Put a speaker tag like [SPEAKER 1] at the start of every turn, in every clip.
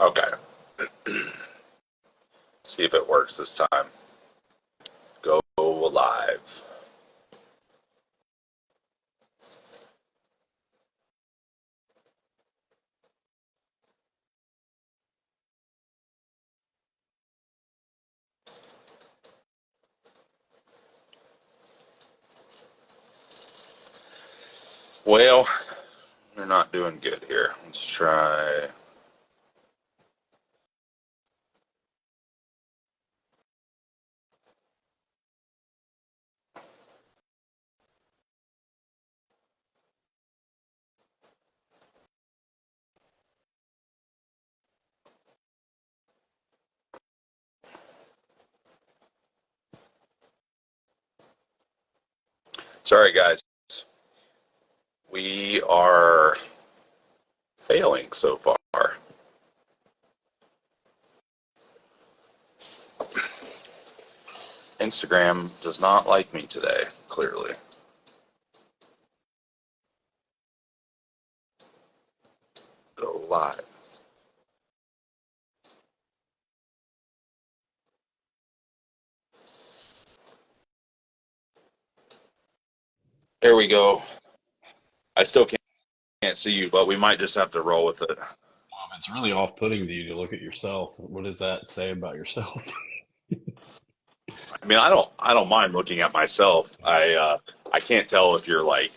[SPEAKER 1] Okay. See if it works this time. Go live. Well, we're not doing good here. Let's try. Sorry, guys. We are failing so far. Instagram does not like me today, clearly. Go live. There we go. I still can't see you, but we might just have to roll with it.
[SPEAKER 2] Well, if it's really off-putting to you to look at yourself, what does that say about yourself?
[SPEAKER 1] I mean, I don't mind looking at myself. I can't tell if you're like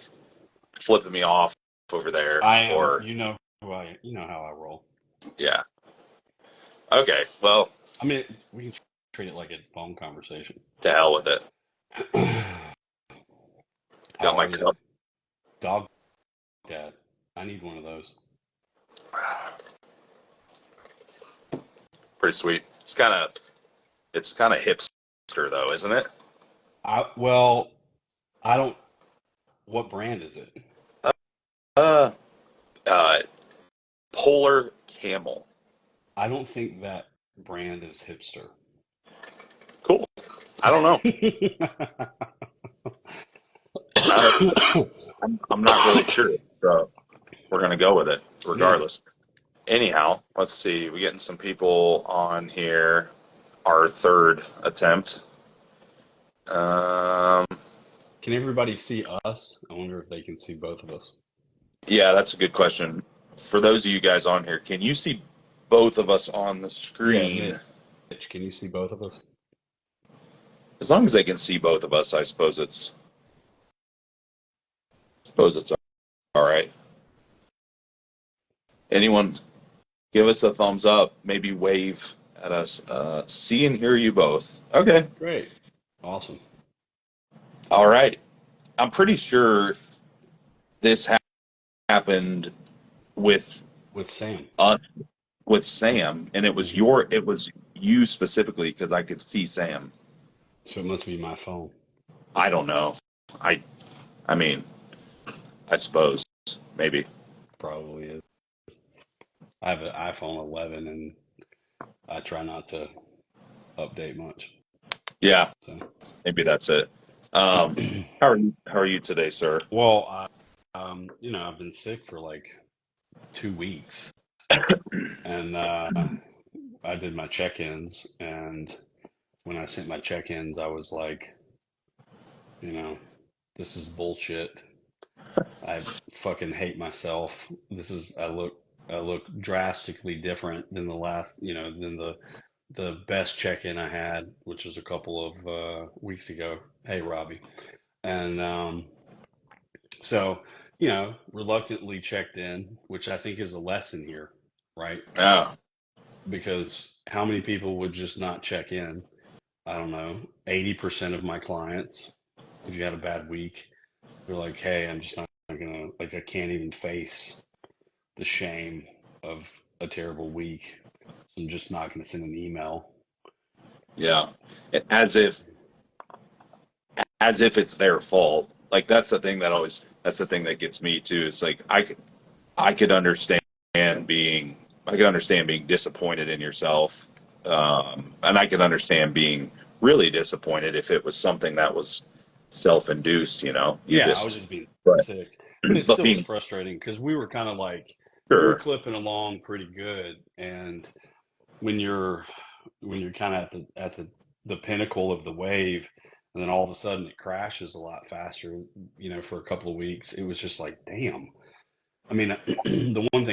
[SPEAKER 1] flipping me off over there
[SPEAKER 2] I am.
[SPEAKER 1] or
[SPEAKER 2] You know who I. You know how I roll.
[SPEAKER 1] yeah. Okay, well,
[SPEAKER 2] I mean, we can treat it like a phone conversation.
[SPEAKER 1] to hell with it.
[SPEAKER 2] How
[SPEAKER 1] Got my
[SPEAKER 2] are you,
[SPEAKER 1] cup.
[SPEAKER 2] dog dad? I need one of those.
[SPEAKER 1] Pretty sweet. It's kind of hipster though, isn't it?
[SPEAKER 2] Well, I don't. What brand is it?
[SPEAKER 1] Uh, uh, Polar Camel.
[SPEAKER 2] I don't think that brand is hipster.
[SPEAKER 1] Cool. I don't know. Uh, I'm not really sure. So we're gonna go with it
[SPEAKER 2] Yeah.
[SPEAKER 1] regardless. Anyhow, let's see. We're getting some people on here. Our third attempt. Um,
[SPEAKER 2] Can everybody see us? I wonder if they can see both of us.
[SPEAKER 1] yeah, that's a good question. For those of you guys on here, can you see both of us on the
[SPEAKER 2] Yeah,
[SPEAKER 1] screen?
[SPEAKER 2] Mitch, can you see both of us?
[SPEAKER 1] As long as they can see both of us, I suppose it's all right. Anyone give us a thumbs up, maybe wave at us. See and hear you both. Okay.
[SPEAKER 2] Great. Awesome.
[SPEAKER 1] All right. I'm pretty sure this happened with
[SPEAKER 2] With Sam.
[SPEAKER 1] us with Sam, and it was you specifically because I could see Sam.
[SPEAKER 2] So it must be my phone.
[SPEAKER 1] I don't know. I I mean, I suppose maybe.
[SPEAKER 2] Probably is. I have an iPhone 11 and I try not to update much.
[SPEAKER 1] Yeah,
[SPEAKER 2] So,
[SPEAKER 1] maybe that's it. How are you today, sir?
[SPEAKER 2] well, I've been sick for like 2 weeks, and I did my check-ins, and when I sent my check-ins, I was like, you know, this is bullshit. I fucking hate myself. I look drastically different than the last, than the best check-in I had, which was a couple of weeks ago. Hey, Robbie. And so, reluctantly checked in, which I think is a lesson here, right?
[SPEAKER 1] Yeah,
[SPEAKER 2] Because how many people would just not check in? I don't know, 80% of my clients, if you had a bad week, they're like, hey, I'm just not gonna, like, I can't even face the shame of a terrible week. So I'm just not gonna send an email.
[SPEAKER 1] yeah. As if it's their fault. Like that's the thing that gets me too. It's like I could understand being I could understand being disappointed in yourself, and I could understand being really disappointed if it was something that was self-induced. You
[SPEAKER 2] Yeah, I was
[SPEAKER 1] just
[SPEAKER 2] just being
[SPEAKER 1] but
[SPEAKER 2] sick, but it
[SPEAKER 1] but
[SPEAKER 2] still was
[SPEAKER 1] being
[SPEAKER 2] frustrating because we were kind of like we were
[SPEAKER 1] Sure.
[SPEAKER 2] clipping along pretty good. And when you're kind of the pinnacle of the wave, and then all of a sudden it crashes a lot faster, for a couple of weeks, it was just like, damn. I mean, the one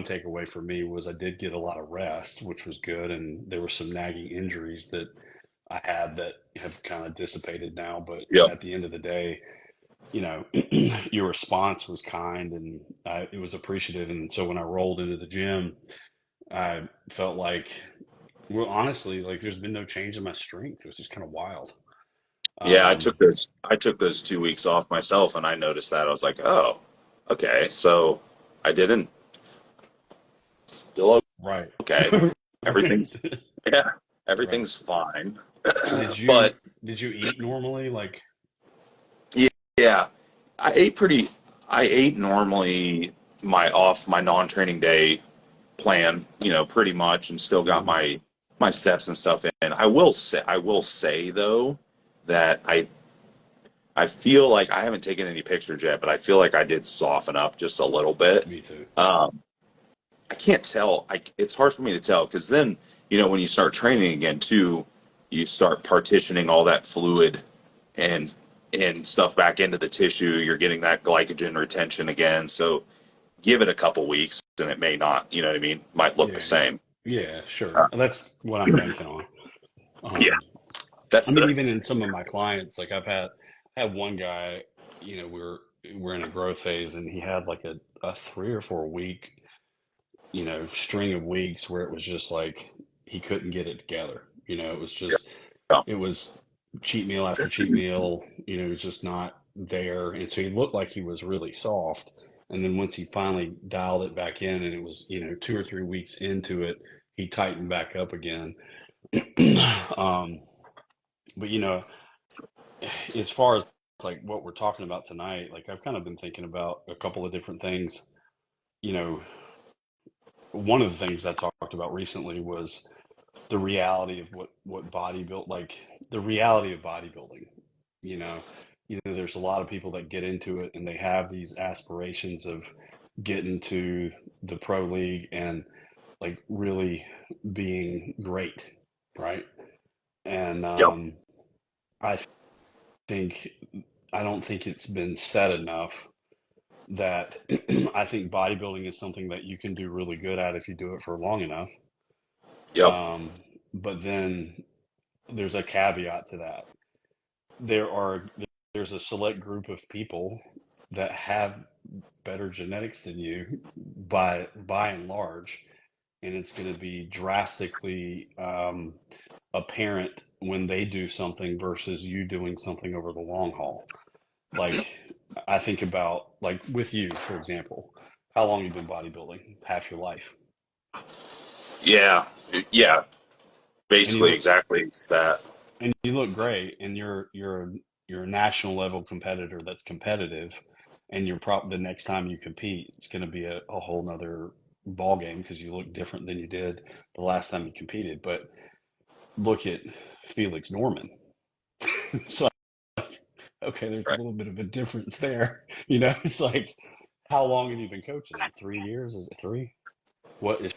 [SPEAKER 2] takeaway for me was I did get a lot of rest, which was good, and there were some nagging injuries that I had that have kind of dissipated now. But
[SPEAKER 1] Yep.
[SPEAKER 2] at the end of the day, your response was kind, and it was appreciative. And so when I rolled into the gym, I felt like, well, honestly, like there's been no change in my strength. It was just kind of wild.
[SPEAKER 1] Yeah,
[SPEAKER 2] Um,
[SPEAKER 1] I took those 2 weeks off myself, and I noticed that. I was like, oh, okay, so I didn't still
[SPEAKER 2] right.
[SPEAKER 1] okay. Everything's
[SPEAKER 2] Right.
[SPEAKER 1] yeah,
[SPEAKER 2] Right.
[SPEAKER 1] everything's fine.
[SPEAKER 2] Did
[SPEAKER 1] But
[SPEAKER 2] you eat normally? Like,
[SPEAKER 1] yeah, yeah, I ate pretty. I ate normally my non-training day plan, pretty much, and still got
[SPEAKER 2] mhm,
[SPEAKER 1] my steps and stuff in. I will say though that I feel like I haven't taken any pictures yet, but I feel like I did soften up just a little bit.
[SPEAKER 2] me too.
[SPEAKER 1] Um, I can't tell. It's hard for me to tell because then, when you start training again too, you start partitioning all that fluid and stuff back into the tissue. You're getting that glycogen retention again. So give it a couple weeks, and it may not. You know what I mean? Might look the
[SPEAKER 2] Yeah.
[SPEAKER 1] same.
[SPEAKER 2] Yeah, sure.
[SPEAKER 1] Uh,
[SPEAKER 2] That's what I'm banking on.
[SPEAKER 1] yeah,
[SPEAKER 2] I
[SPEAKER 1] that's
[SPEAKER 2] mean,
[SPEAKER 1] the
[SPEAKER 2] even in some of my clients, like had one guy, we're in a growth phase, and he had like a 3 or 4 week, string of weeks where it was just like he couldn't get it together. It was just
[SPEAKER 1] yeah,
[SPEAKER 2] it was cheat meal after cheat meal. It was just not there, and so he looked like he was really soft. And then once he finally dialed it back in, and it was 2 or 3 weeks into it, he tightened back up again. um, but as far as like what we're talking about tonight, like I've kind of been thinking about a couple of different things. You know, one of the things I talked about recently was the reality of what bodybuild like the reality of bodybuilding. You know, there's a lot of people that get into it and they have these aspirations of getting to the pro league and like really being great, right? And
[SPEAKER 1] yep,
[SPEAKER 2] I think I don't think it's been said enough that I think bodybuilding is something that you can do really good at if you do it for long enough.
[SPEAKER 1] yep,
[SPEAKER 2] Um, but then there's a caveat to that. There are there's a select group of people that have better genetics than you by and large, and it's going to be drastically apparent when they do something versus you doing something over the long haul. Like I think about like with you, for example, how long you've been bodybuilding? Half your life,
[SPEAKER 1] yeah, yeah.
[SPEAKER 2] and you
[SPEAKER 1] Basically,
[SPEAKER 2] look
[SPEAKER 1] exactly that.
[SPEAKER 2] great, and you're a national level competitor that's competitive, and the next time you compete, it's going to be a whole nother ball game because you look different than you did the last time you competed. But look at Felix Norman. So okay, there's a
[SPEAKER 1] Right.
[SPEAKER 2] little bit of a difference there. It's like, how long have you been coaching him? 3 years? Is it three? What is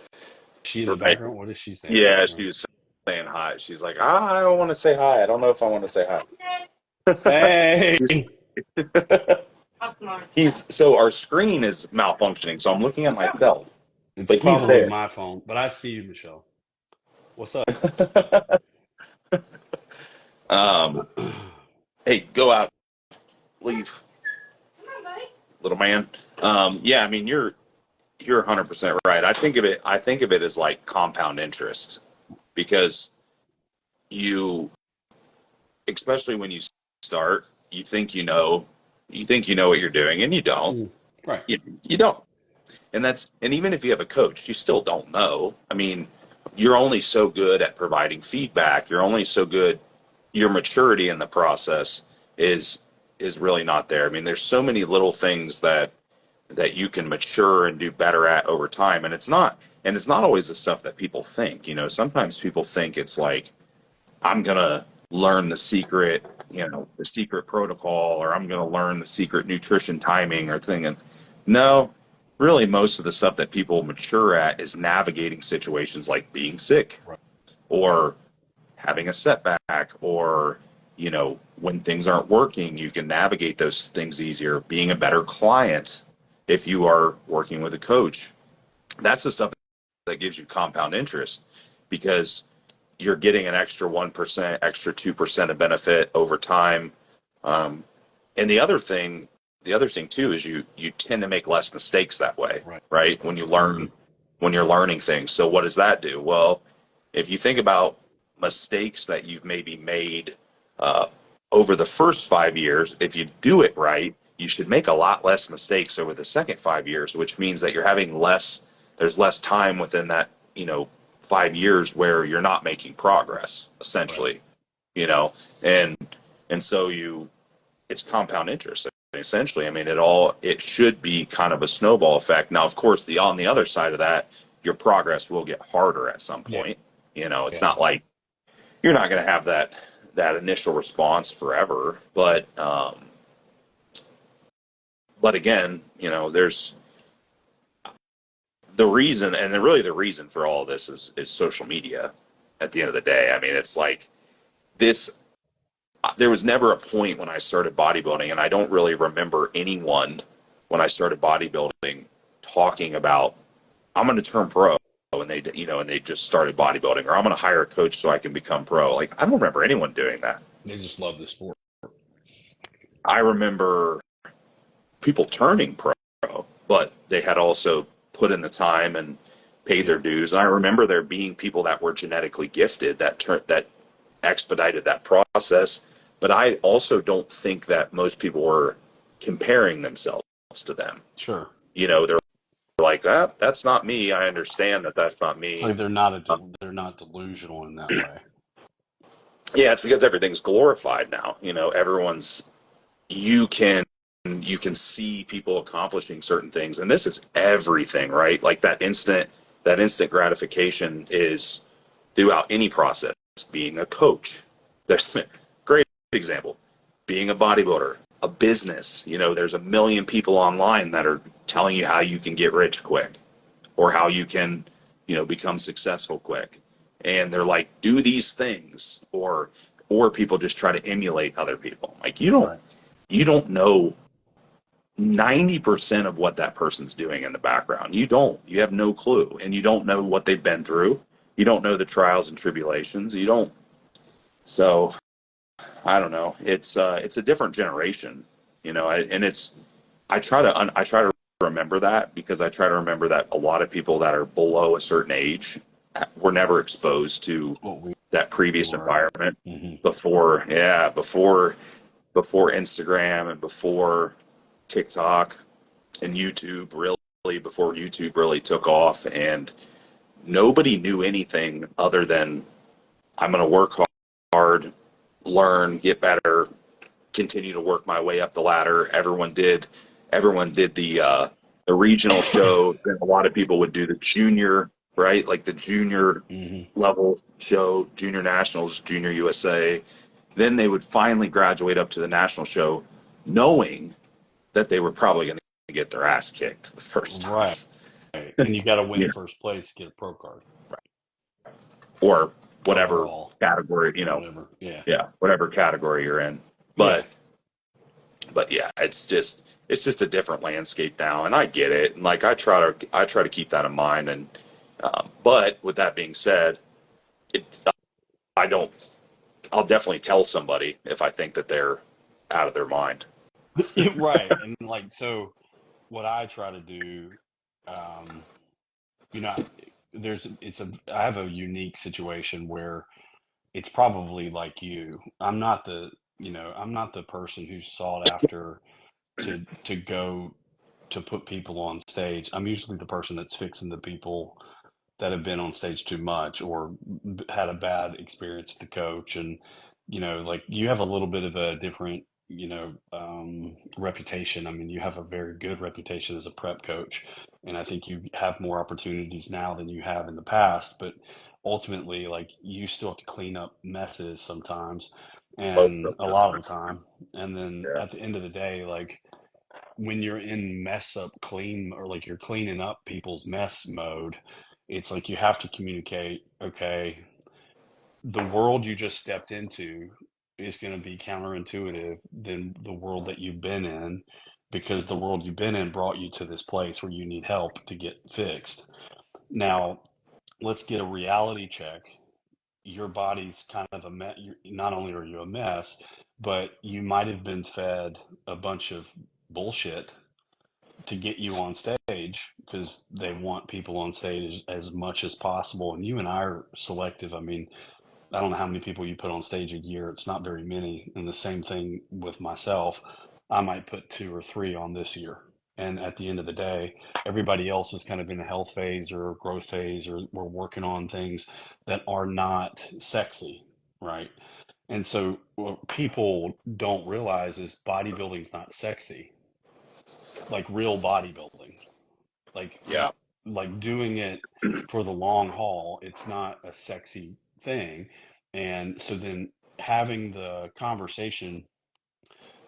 [SPEAKER 2] she in the
[SPEAKER 1] Right.
[SPEAKER 2] background? What is she saying in the
[SPEAKER 1] Yeah, she
[SPEAKER 2] background?
[SPEAKER 1] was saying hi. She's like, I don't want to say hi. I don't know if I want to say hi.
[SPEAKER 2] Hey,
[SPEAKER 1] He's, so our screen is malfunctioning, so I'm looking at myself,
[SPEAKER 2] it's
[SPEAKER 1] but he's
[SPEAKER 2] probably
[SPEAKER 1] there.
[SPEAKER 2] my phone, but I see you, Michelle. What's up?
[SPEAKER 1] um, hey, go out, leave, little man. Yeah, I mean you're 100% right. I think of it as like compound interest because you, especially when you start, you think you know what you're doing, and you don't.
[SPEAKER 2] Mm, right.
[SPEAKER 1] You don't. And even if you have a coach, you still don't know. I mean, you're only so good at providing feedback. You're only so good. Your maturity in the process is really not there. I mean, there's so many little things that you can mature and do better at over time, and it's not always the stuff that people think. Sometimes people think it's like I'm gonna learn the secret, the secret protocol, or I'm gonna learn the secret nutrition timing or thing. And no, really most of the stuff that people mature at is navigating situations like being sick
[SPEAKER 2] Right.
[SPEAKER 1] or having a setback, or when things aren't working, you can navigate those things easier, being a better client if you are working with a coach. That's the stuff that gives you compound interest, because you're getting an extra 1%, extra 2% of benefit over time. um, and the other thing too is you tend to make less mistakes that way,
[SPEAKER 2] Right.
[SPEAKER 1] right?
[SPEAKER 2] Hmm.
[SPEAKER 1] When you're learning things. So what does that do? Well, if you think about mistakes that you've maybe made uh, over the first 5 years, if you do it right, you should make a lot less mistakes over the second 5 years, which means that you're having less. There's less time within that 5 years where you're not making progress,
[SPEAKER 2] Right.
[SPEAKER 1] essentially. You know, and so it's compound interest essentially. I mean, it should be kind of a snowball effect. Now, of course, the on the other side of that, your progress will get harder at some
[SPEAKER 2] Yeah.
[SPEAKER 1] point. It's
[SPEAKER 2] Yeah.
[SPEAKER 1] not like you're not going to have that initial response forever, but again, there's the reason, and really the reason for all of this is social media. At the end of the day, I mean, it's like this. There was never a point when I started bodybuilding, and I don't really remember anyone when I started bodybuilding talking about, I'm going to turn pro, and they just started bodybuilding, or I'm going to hire a coach so I can become pro. Like, I don't remember anyone doing that.
[SPEAKER 2] They just love the sport.
[SPEAKER 1] I remember people turning pro, but they had also put in the time and paid
[SPEAKER 2] Yeah.
[SPEAKER 1] their dues. And I remember there being people that were genetically gifted that expedited that process. But I also don't think that most people were comparing themselves to them.
[SPEAKER 2] Sure.
[SPEAKER 1] They're like, that's not me. I understand that that's not
[SPEAKER 2] It's
[SPEAKER 1] me.
[SPEAKER 2] like they're not delusional in that way.
[SPEAKER 1] Yeah, it's because everything's glorified now. Everyone's you can see people accomplishing certain things, and this is everything, right? Like that instant gratification is throughout any process. Being a coach, there's a great example. Being a bodybuilder, a business. There's a million people online that are telling you how you can get rich quick, or how you can become successful quick, and they're like, do these things, or people just try to emulate other people. Like,
[SPEAKER 2] Right.
[SPEAKER 1] you don't know 90% of what that person's doing in the background. You have no clue, and you don't know what they've been through. You don't know the trials and tribulations. You don't. So I don't know. It's a different generation, and I try to remember that, because I try to remember that a lot of people that are below a certain age were never exposed to
[SPEAKER 2] What we
[SPEAKER 1] that previous
[SPEAKER 2] were.
[SPEAKER 1] environment
[SPEAKER 2] Hmm.
[SPEAKER 1] before Instagram, and before TikTok and YouTube, really before YouTube really took off. And nobody knew anything other than, I'm going to work hard, learn, get better, continue to work my way up the ladder. Everyone did the regional show. Then a lot of people would do the junior, right? Like the junior
[SPEAKER 2] Hmm.
[SPEAKER 1] level show, junior nationals, junior USA. Then they would finally graduate up to the national show, knowing that they were probably going to get their ass kicked the first time.
[SPEAKER 2] Right. And you got to win
[SPEAKER 1] you know,
[SPEAKER 2] first place to get a pro card
[SPEAKER 1] or whatever
[SPEAKER 2] overall
[SPEAKER 1] category,
[SPEAKER 2] or whatever. Yeah.
[SPEAKER 1] yeah, whatever category you're in.
[SPEAKER 2] Yeah.
[SPEAKER 1] But yeah, it's just a different landscape now, and I get it. And like, I try to keep that in mind. And but with that being said, it I don't. I'll definitely tell somebody if I think that they're out of their mind.
[SPEAKER 2] Right. And like, so what I try to do, um, you know, I have a unique situation where it's probably like you. I'm not the person who's sought after to go to put people on stage. I'm usually the person that's fixing the people that have been on stage too much or had a bad experience with the coach. And like, you have a little bit of a different reputation. I mean, you have a very good reputation as a prep coach, and I think you have more opportunities now than you have in the past. But ultimately, like, you still have to clean up messes sometimes,
[SPEAKER 1] Most of
[SPEAKER 2] and a
[SPEAKER 1] the
[SPEAKER 2] lot of
[SPEAKER 1] time,
[SPEAKER 2] the time. And then
[SPEAKER 1] yeah.
[SPEAKER 2] at the end of the day, like, when you're in mess up clean, or like you're cleaning up people's mess mode, it's like you have to communicate, okay, the world you just stepped into is going to be counterintuitive than the world that you've been in, because the world you've been in brought you to this place where you need help to get fixed. Now, let's get a reality check. Your body's kind of a mess. Not only are you a mess, but you might have been fed a bunch of bullshit to get you on stage, because they want people on stage as much as possible. And you and I are selective. I mean, I don't know how many people you put on stage a year. It's not very many. And the same thing with myself. I might put two or three on this year. And at the end of the day, everybody else is kind of in a health phase or a growth phase, or we're working on things that are not sexy, right? And so what people don't realize is bodybuilding's not sexy, like real bodybuilding, like
[SPEAKER 1] Yeah.
[SPEAKER 2] like doing it for the long haul. It's not a sexy thing. And so then having the conversation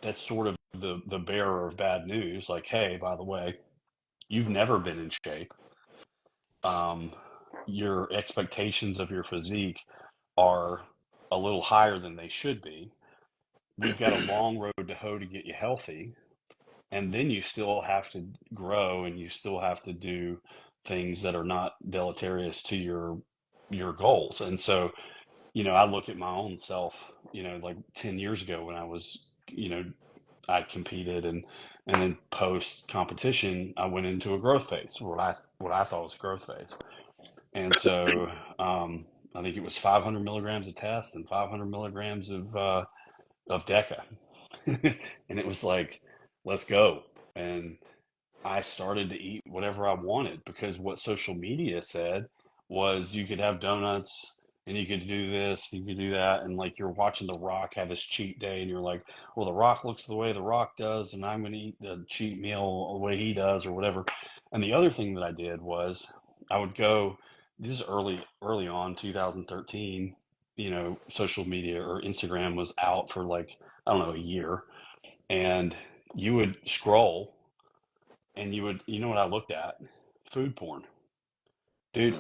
[SPEAKER 2] that's sort of the bearer of bad news, like, hey, by the way, you've never been in shape. um, your expectations of your physique are a little higher than they should be. We've got a long road to hoe to get you healthy, and then you still have to grow, and you still have to do things that are not deleterious to your goals. And so, I look at my own self, like 10 years ago when I was, I competed, and then post competition I went into a growth phase, what I thought was a growth phase. And so, I think it was 500 milligrams of test and 500 milligrams of deca. And it was like, let's go. And I started to eat whatever I wanted, because what social media said was you could have donuts and you could do this, you could do that. And like, you're watching The Rock have his cheat day, and you're like, well, The Rock looks the way The Rock does, and I'm going to eat the cheat meal the way he does, or whatever. And the other thing that I did was I would go, this is early on, 2013, social media or Instagram was out for like, I don't know, a year. And you would scroll, and you know what I looked at? Food porn. Dude,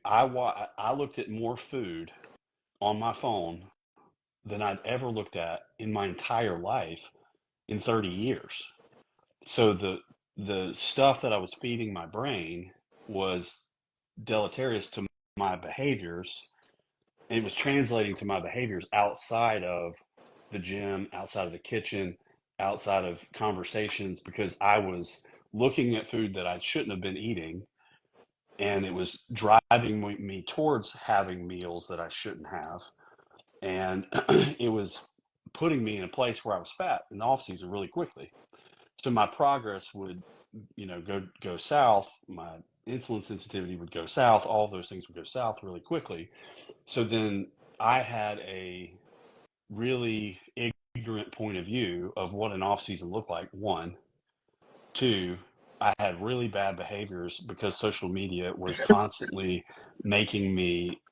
[SPEAKER 2] I looked at more food on my phone than I'd ever looked at in my entire life in 30 years. So the stuff that I was feeding my brain was deleterious to my behaviors. It was translating to my behaviors outside of the gym, outside of the kitchen, outside of conversations, because I was looking at food that I shouldn't have been eating, and it was driving me towards having meals that I shouldn't have. And it was putting me in a place where I was fat in the off season really quickly. So my progress would, go south. My insulin sensitivity would go south. All of those things would go south really quickly. So then I had a really ignorant point of view of what an off season looked like. One, two, I had really bad behaviors because social media was constantly making me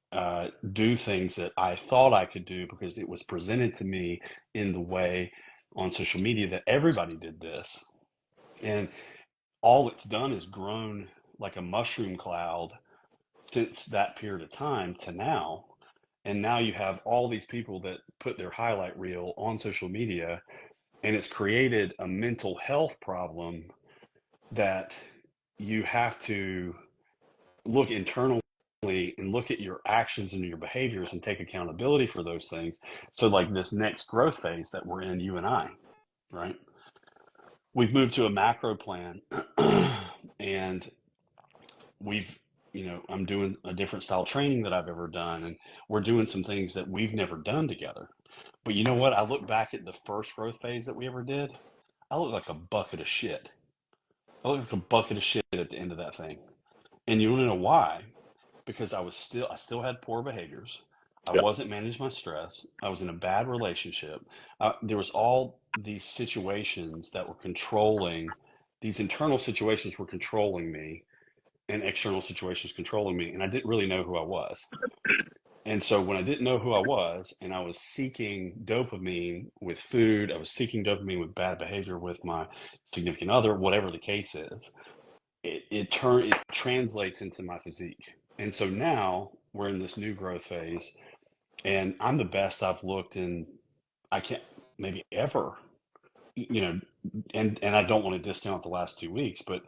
[SPEAKER 2] do things that I thought I could do because it was presented to me in the way on social media that everybody did this. And all it's done is grown like a mushroom cloud since that period of time to now. And now you have all these people that put their highlight reel on social media, and it's created a mental health problem that you have to look internally and look at your actions and your behaviors and take accountability for those things. So, like this next growth phase that we're in, you and I, right? We've moved to a macro plan, and we've, I'm doing a different style training that I've ever done, and we're doing some things that we've never done together. But you know what? I look back at the first growth phase that we ever did. I look like a bucket of shit. I look like a bucket of shit at the end of that thing. And you want to know why? Because I still had poor behaviors. I
[SPEAKER 1] Yeah.
[SPEAKER 2] wasn't managing my stress. I was in a bad relationship. There was all these situations that were controlling. These internal situations were controlling me, and external situations controlling me, and I didn't really know who I was. And so when I didn't know who I was and I was seeking dopamine with food, I was seeking dopamine with bad behavior with my significant other, whatever the case is, it translates into my physique. And so now we're in this new growth phase, and I'm the best I've looked in, I can't, maybe ever, you know, and I don't want to discount the last 2 weeks, but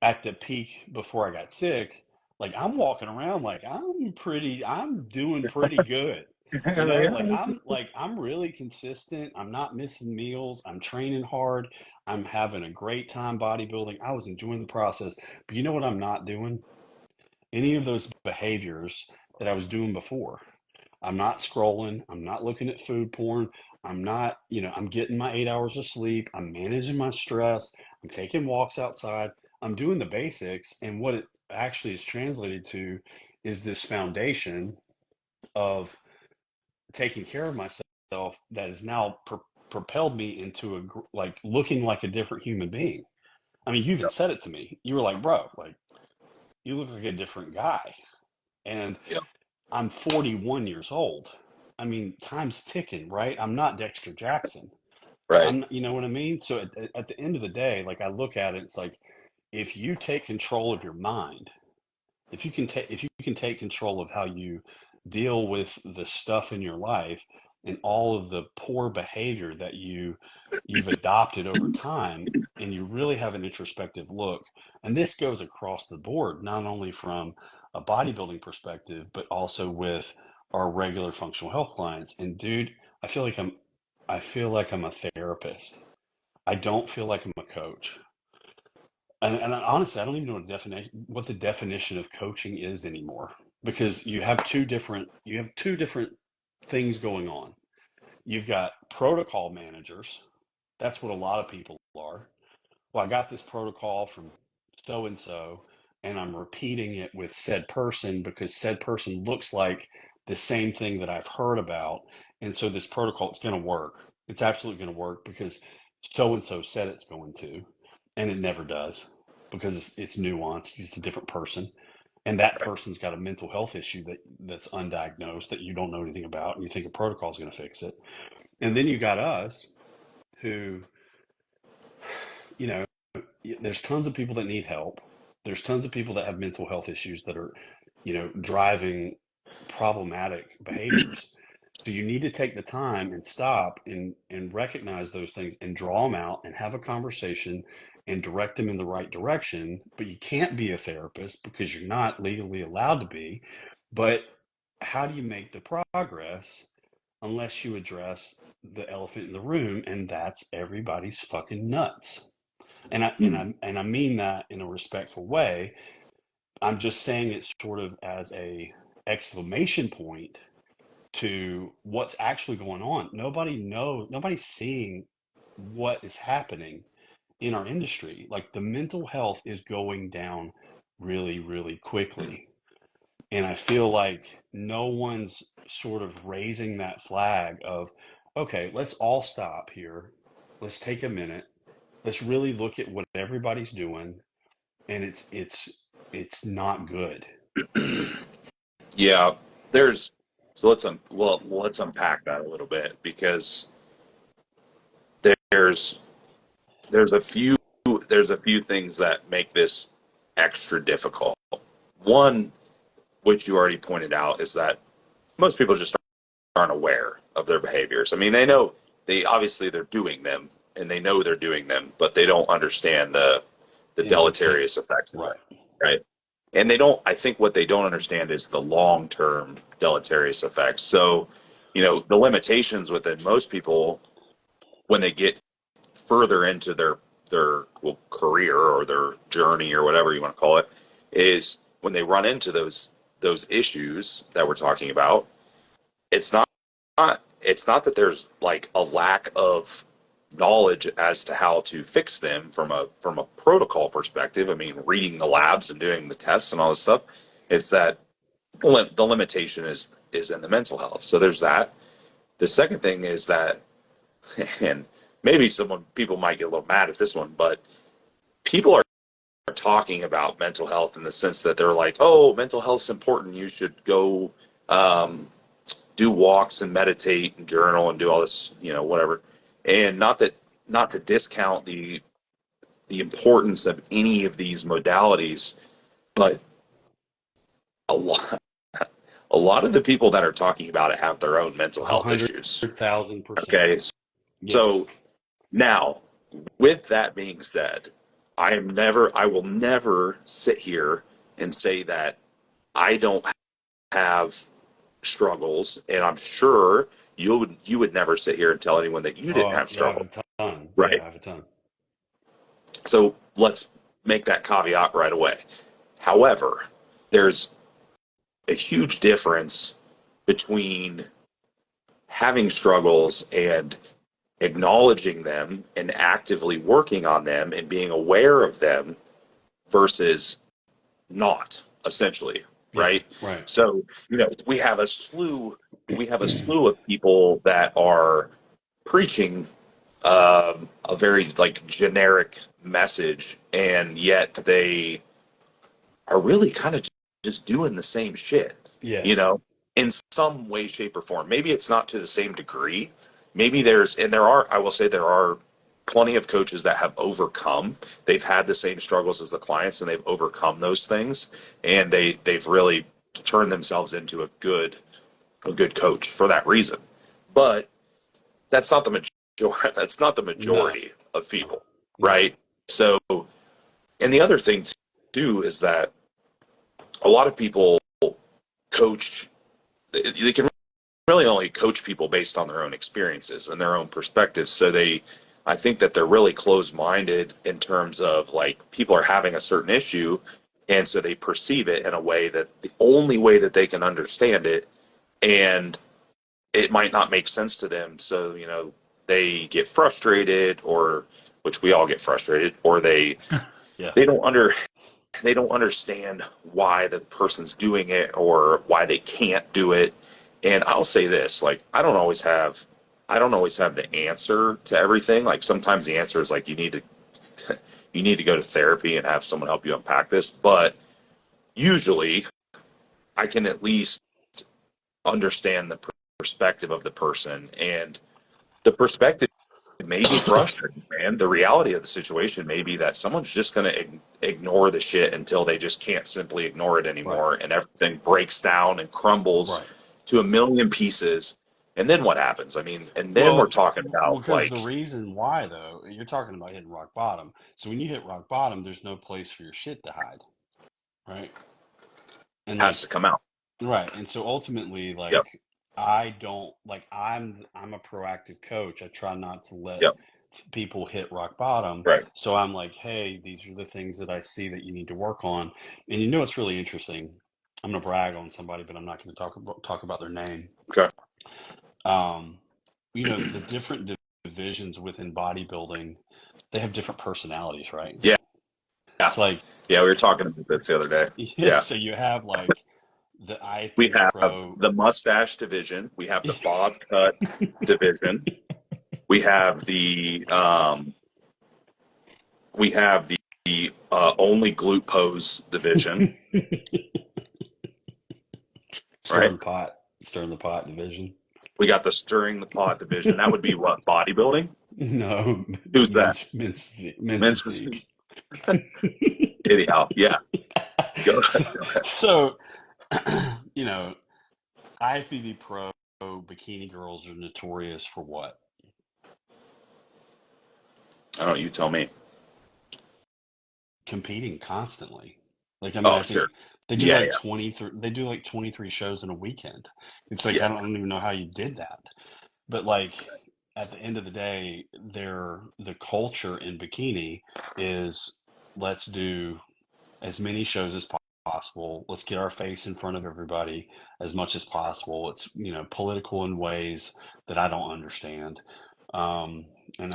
[SPEAKER 2] at the peak before I got sick, like I'm walking around like I'm doing pretty good. You know, like I'm really consistent. I'm not missing meals. I'm training hard. I'm having a great time bodybuilding. I was enjoying the process. But you know what I'm not doing? Any of those behaviors that I was doing before. I'm not scrolling. I'm not looking at food porn. I'm not, I'm getting my 8 hours of sleep. I'm managing my stress. I'm taking walks outside. I'm doing the basics. And what it actually is translated to is this foundation of taking care of myself that has now propelled me into like looking like a different human being. I mean, you even
[SPEAKER 1] Yep.
[SPEAKER 2] said it to me. You were like, bro, like you look like a different guy. And
[SPEAKER 1] Yep.
[SPEAKER 2] I'm 41 years old. I mean, time's ticking, right? I'm not Dexter Jackson.
[SPEAKER 1] Right.
[SPEAKER 2] You know what I mean? So at the end of the day, like I look at it, it's like if you take control of your mind, if you can take control of how you deal with the stuff in your life and all of the poor behavior that you've adopted over time, and you really have an introspective look, and this goes across the board, not only from a bodybuilding perspective but also with our regular functional health clients. And dude, i feel like i'm I feel like I'm a therapist. I don't feel like I'm a coach. And honestly, I don't even know what the definition of coaching is anymore, because you have two different things going on. You've got protocol managers. That's what a lot of people are. Well, I got this protocol from so and so, and I'm repeating it with said person because said person looks like the same thing that I've heard about. And so this protocol, it's going to work. It's absolutely going to work because so and so said it's going to, and it never does because it's nuanced. It's a different person. And that person's got a mental health issue that's undiagnosed that you don't know anything about, and you think a protocol is going to fix it. And then you got us who, you know, there's tons of people that need help. There's tons of people that have mental health issues that are, driving problematic behaviors. So you need to take the time and stop and recognize those things and draw them out and have a conversation and direct them in the right direction. But you can't be a therapist because you're not legally allowed to be. But how do you make the progress unless you address the elephant in the room, and that's everybody's fucking nuts? And I mean that in a respectful way. I'm just saying it sort of as a exclamation point to what's actually going on. Nobody's seeing what is happening in our industry. Like the mental health is going down really, really quickly. And I feel like no one's sort of raising that flag of, okay, let's all stop here. Let's take a minute. Let's really look at what everybody's doing, and it's not good.
[SPEAKER 1] Yeah. There's so let's unpack that a little bit because there's there's a few there's a few things that make this extra difficult. One, which you already pointed out, is that most people just aren't aware of their behaviors. I mean, they know they're doing them and they know they're doing them, but they don't understand the
[SPEAKER 2] Implication,
[SPEAKER 1] deleterious effects of
[SPEAKER 2] right?
[SPEAKER 1] it, right? And they don't. I think what they don't understand is the long term deleterious effects. So, the limitations within most people when they get further into their career or their journey or whatever you want to call it is when they run into those issues that we're talking about. It's not that there's like a lack of knowledge as to how to fix them from a protocol perspective. I mean, reading the labs and doing the tests and all this stuff. It's that the limitation is in the mental health. So there's that. The second thing is that, and maybe people might get a little mad at this one, but people are talking about mental health in the sense that they're like, oh, mental health's important. You should go do walks and meditate and journal and do all this, whatever. And not to discount the importance of any of these modalities, but a lot a lot of the people that are talking about it have their own mental
[SPEAKER 2] A
[SPEAKER 1] health
[SPEAKER 2] hundred
[SPEAKER 1] issues.
[SPEAKER 2] thousand percent.
[SPEAKER 1] Okay.
[SPEAKER 2] Yes.
[SPEAKER 1] So now, with that being said, I will never sit here and say that I don't have struggles, and I'm sure you would never sit here and tell anyone that you didn't
[SPEAKER 2] Oh,
[SPEAKER 1] have
[SPEAKER 2] yeah, I have
[SPEAKER 1] struggles,
[SPEAKER 2] a ton. Yeah,
[SPEAKER 1] right?
[SPEAKER 2] I have a ton.
[SPEAKER 1] So let's make that caveat right away. However, there's a huge difference between having struggles and acknowledging them and actively working on them and being aware of them versus not, essentially,
[SPEAKER 2] Yeah,
[SPEAKER 1] right?
[SPEAKER 2] right.
[SPEAKER 1] So, we have a slew of people that are preaching a very like generic message, and yet they are really kind of just doing the same shit, you
[SPEAKER 2] Yes.
[SPEAKER 1] know, in some way, shape, or form. Maybe it's not to the same degree. Maybe I will say there are plenty of coaches that have overcome. They've had the same struggles as the clients and they've overcome those things. And they've really turned themselves into a good coach for that reason. But that's not the majority. That's not the
[SPEAKER 2] No,
[SPEAKER 1] majority of people,
[SPEAKER 2] no.
[SPEAKER 1] right? So, and the other thing too is that a lot of people coach, they can really only coach people based on their own experiences and their own perspectives. So I think that they're really closed minded in terms of like people are having a certain issue. And so they perceive it in a way that the only way that they can understand it, and it might not make sense to them. So, they get frustrated, or which we all get frustrated, or
[SPEAKER 2] Yeah.
[SPEAKER 1] they don't under they don't understand why the person's doing it or why they can't do it. And I'll say this, like I don't always have the answer to everything. Like sometimes the answer is like you need to go to therapy and have someone help you unpack this, but usually I can at least understand the perspective of the person, and the perspective may be frustrating, man. The reality of the situation may be that someone's just going to ignore the shit until they just can't simply ignore it
[SPEAKER 2] Right.
[SPEAKER 1] anymore, and everything breaks down and crumbles
[SPEAKER 2] Right.
[SPEAKER 1] to a million pieces. And then what happens? I mean, and then we're
[SPEAKER 2] Well,
[SPEAKER 1] talking about
[SPEAKER 2] because the
[SPEAKER 1] like,
[SPEAKER 2] reason why, though, you're talking about hitting rock bottom. So when you hit rock bottom, there's no place for your shit to hide, right? And
[SPEAKER 1] has to
[SPEAKER 2] like,
[SPEAKER 1] come out.
[SPEAKER 2] right. And so ultimately,
[SPEAKER 1] Yep,
[SPEAKER 2] like, I don't like I'm a proactive coach. I try not to let
[SPEAKER 1] yep,
[SPEAKER 2] people hit rock bottom.
[SPEAKER 1] right.
[SPEAKER 2] So I'm like, hey, these are the things that I see that you need to work on. And you know what's really interesting? I'm gonna brag on somebody, but I'm not gonna talk about their name.
[SPEAKER 1] Okay.
[SPEAKER 2] Um, the different divisions within bodybuilding, they have different personalities, right?
[SPEAKER 1] Yeah, yeah,
[SPEAKER 2] It's like,
[SPEAKER 1] yeah. We were talking about this the other day.
[SPEAKER 2] yeah,
[SPEAKER 1] Yeah,
[SPEAKER 2] so you have like the
[SPEAKER 1] we
[SPEAKER 2] IFBB
[SPEAKER 1] have
[SPEAKER 2] Pro.
[SPEAKER 1] the mustache division. We have the bob cut division. We have the only glute pose division, right?
[SPEAKER 2] Stirring the pot division.
[SPEAKER 1] We got the stirring the pot division. That would be what, bodybuilding?
[SPEAKER 2] No,
[SPEAKER 1] Who's that?
[SPEAKER 2] men's
[SPEAKER 1] Men's
[SPEAKER 2] physique.
[SPEAKER 1] physique. Anyhow, yeah. Go
[SPEAKER 2] so,
[SPEAKER 1] ahead. Go ahead.
[SPEAKER 2] so, you know, IFBB Pro bikini girls are notorious for what?
[SPEAKER 1] I don't know. You tell me.
[SPEAKER 2] Competing constantly. Like, I mean,
[SPEAKER 1] Oh,
[SPEAKER 2] I
[SPEAKER 1] sure.
[SPEAKER 2] think they do
[SPEAKER 1] Yeah,
[SPEAKER 2] like
[SPEAKER 1] yeah,
[SPEAKER 2] 23, they do like 23 shows in a weekend. It's like,
[SPEAKER 1] yeah.
[SPEAKER 2] I don't even know how you did that. But like at the end of the day, the culture in bikini is let's do as many shows as possible. Let's get our face in front of everybody as much as possible. It's, political in ways that I don't understand. Um, and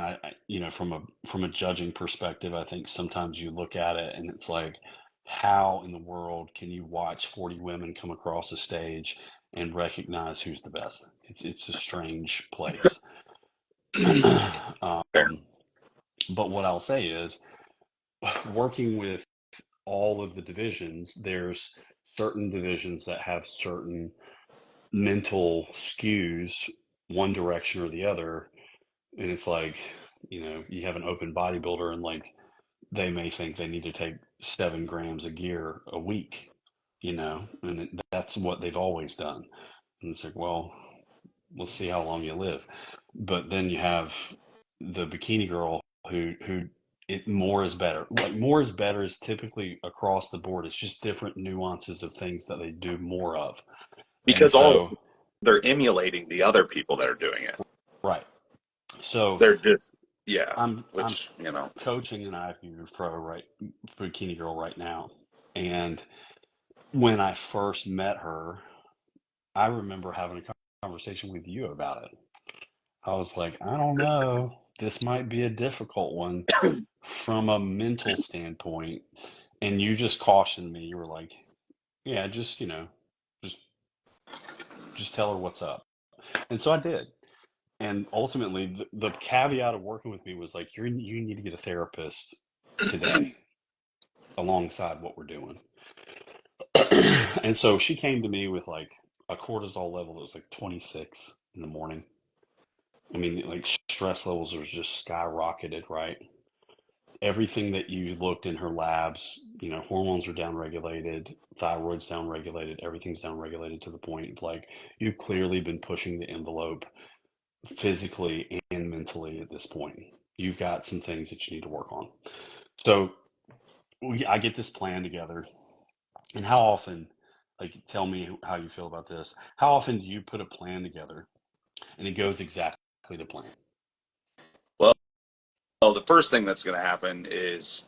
[SPEAKER 2] from a judging perspective, I think sometimes you look at it and it's like, how in the world can you watch 40 women come across a stage and recognize who's the best? It's a strange place.
[SPEAKER 1] Fair.
[SPEAKER 2] um, but what I'll say is, working with all of the divisions, there's certain divisions that have certain mental skews one direction or the other. And it's like, you have an open bodybuilder and like they may think they need to take 7 grams of gear a week, and that's what they've always done. And it's like, well, let's see how long you live. But then you have the bikini girl who more is better. Like more is better is typically across the board. It's just different nuances of things that they do more of. And
[SPEAKER 1] Because all
[SPEAKER 2] so,
[SPEAKER 1] they're emulating the other people that are doing it.
[SPEAKER 2] right. So
[SPEAKER 1] They're just, yeah,
[SPEAKER 2] I'm
[SPEAKER 1] which,
[SPEAKER 2] coaching an IFBB pro bikini girl right now. And when I first met her, I remember having a conversation with you about it. I was like, I don't know. This might be a difficult one from a mental standpoint. And you just cautioned me. You were like, yeah, just just tell her what's up. And so I did. And ultimately, the caveat of working with me was like, you need to get a therapist today alongside what we're doing. And so she came to me with like a cortisol level that was like 26 in the morning. I mean, like stress levels are just skyrocketed, right? Everything that you looked in her labs, hormones are downregulated, thyroid's downregulated, everything's downregulated to the point of like you've clearly been pushing the envelope physically and mentally at this point. You've got some things that you need to work on. So I get this plan together. And how often, like, tell me how you feel about this. How often do you put a plan together and it goes exactly to plan?
[SPEAKER 1] well, the first thing that's going to happen is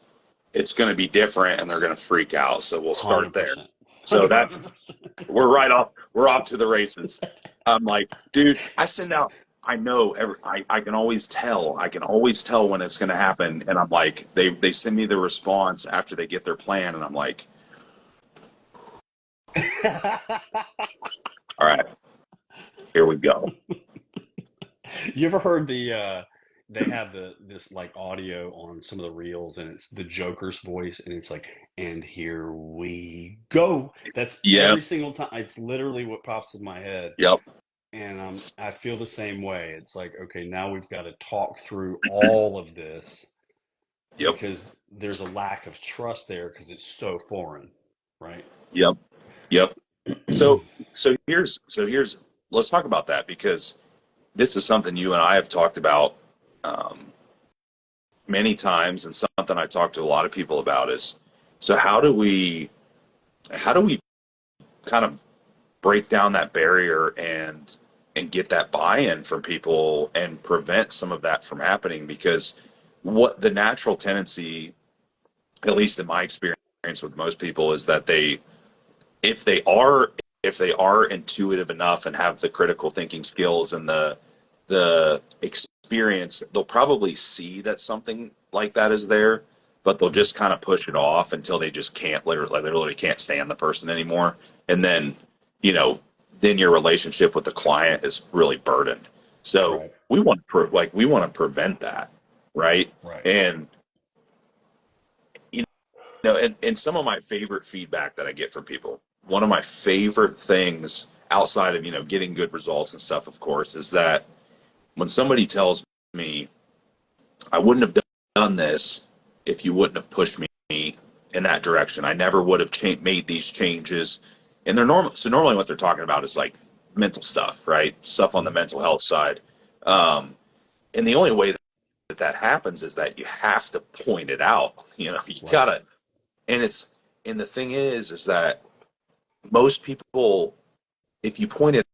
[SPEAKER 1] it's going to be different and they're going to freak out. So we'll start there.
[SPEAKER 2] 100%.
[SPEAKER 1] So that's
[SPEAKER 2] 100%.
[SPEAKER 1] we're off to the races. I'm like, dude, I send out. I know I can always tell. I can always tell when it's going to happen. And I'm like, they send me the response after they get their plan, and I'm like, all right, here we go.
[SPEAKER 2] You ever heard they have this like audio on some of the reels and it's the Joker's voice and it's like, and here we go. That's
[SPEAKER 1] Yep,
[SPEAKER 2] every single time. It's literally what pops in my head.
[SPEAKER 1] yep,
[SPEAKER 2] And I feel the same way. It's like, okay, now we've got to talk through all of this
[SPEAKER 1] yep,
[SPEAKER 2] because there's a lack of trust there because it's so foreign, right?
[SPEAKER 1] yep, yep. So so here's let's talk about that because this is something you and I have talked about um, many times, and something I talk to a lot of people about is so how do we kind of break down that barrier and get that buy-in from people and prevent some of that from happening because what the natural tendency, at least in my experience with most people, is that if they are if they are intuitive enough and have the critical thinking skills and the experience, they'll probably see that something like that is there, but they'll just kind of push it off until they just can't literally can't stand the person anymore. And then, you know, then your relationship with the client is really burdened. So
[SPEAKER 2] Right,
[SPEAKER 1] we want to prevent that, right?
[SPEAKER 2] right.
[SPEAKER 1] And you and some of my favorite feedback that I get from people, one of my favorite things outside of, getting good results and stuff, of course, is that when somebody tells me, I wouldn't have done this if you wouldn't have pushed me in that direction. I never would have made these changes. And they're normal. So normally what they're talking about is like mental stuff, right? Stuff on the
[SPEAKER 2] Mhm.
[SPEAKER 1] mental health side. Um, and the only way that that happens is that you have to point it out. You
[SPEAKER 2] Right.
[SPEAKER 1] gotta, and it's, and the thing is that most people, if you point it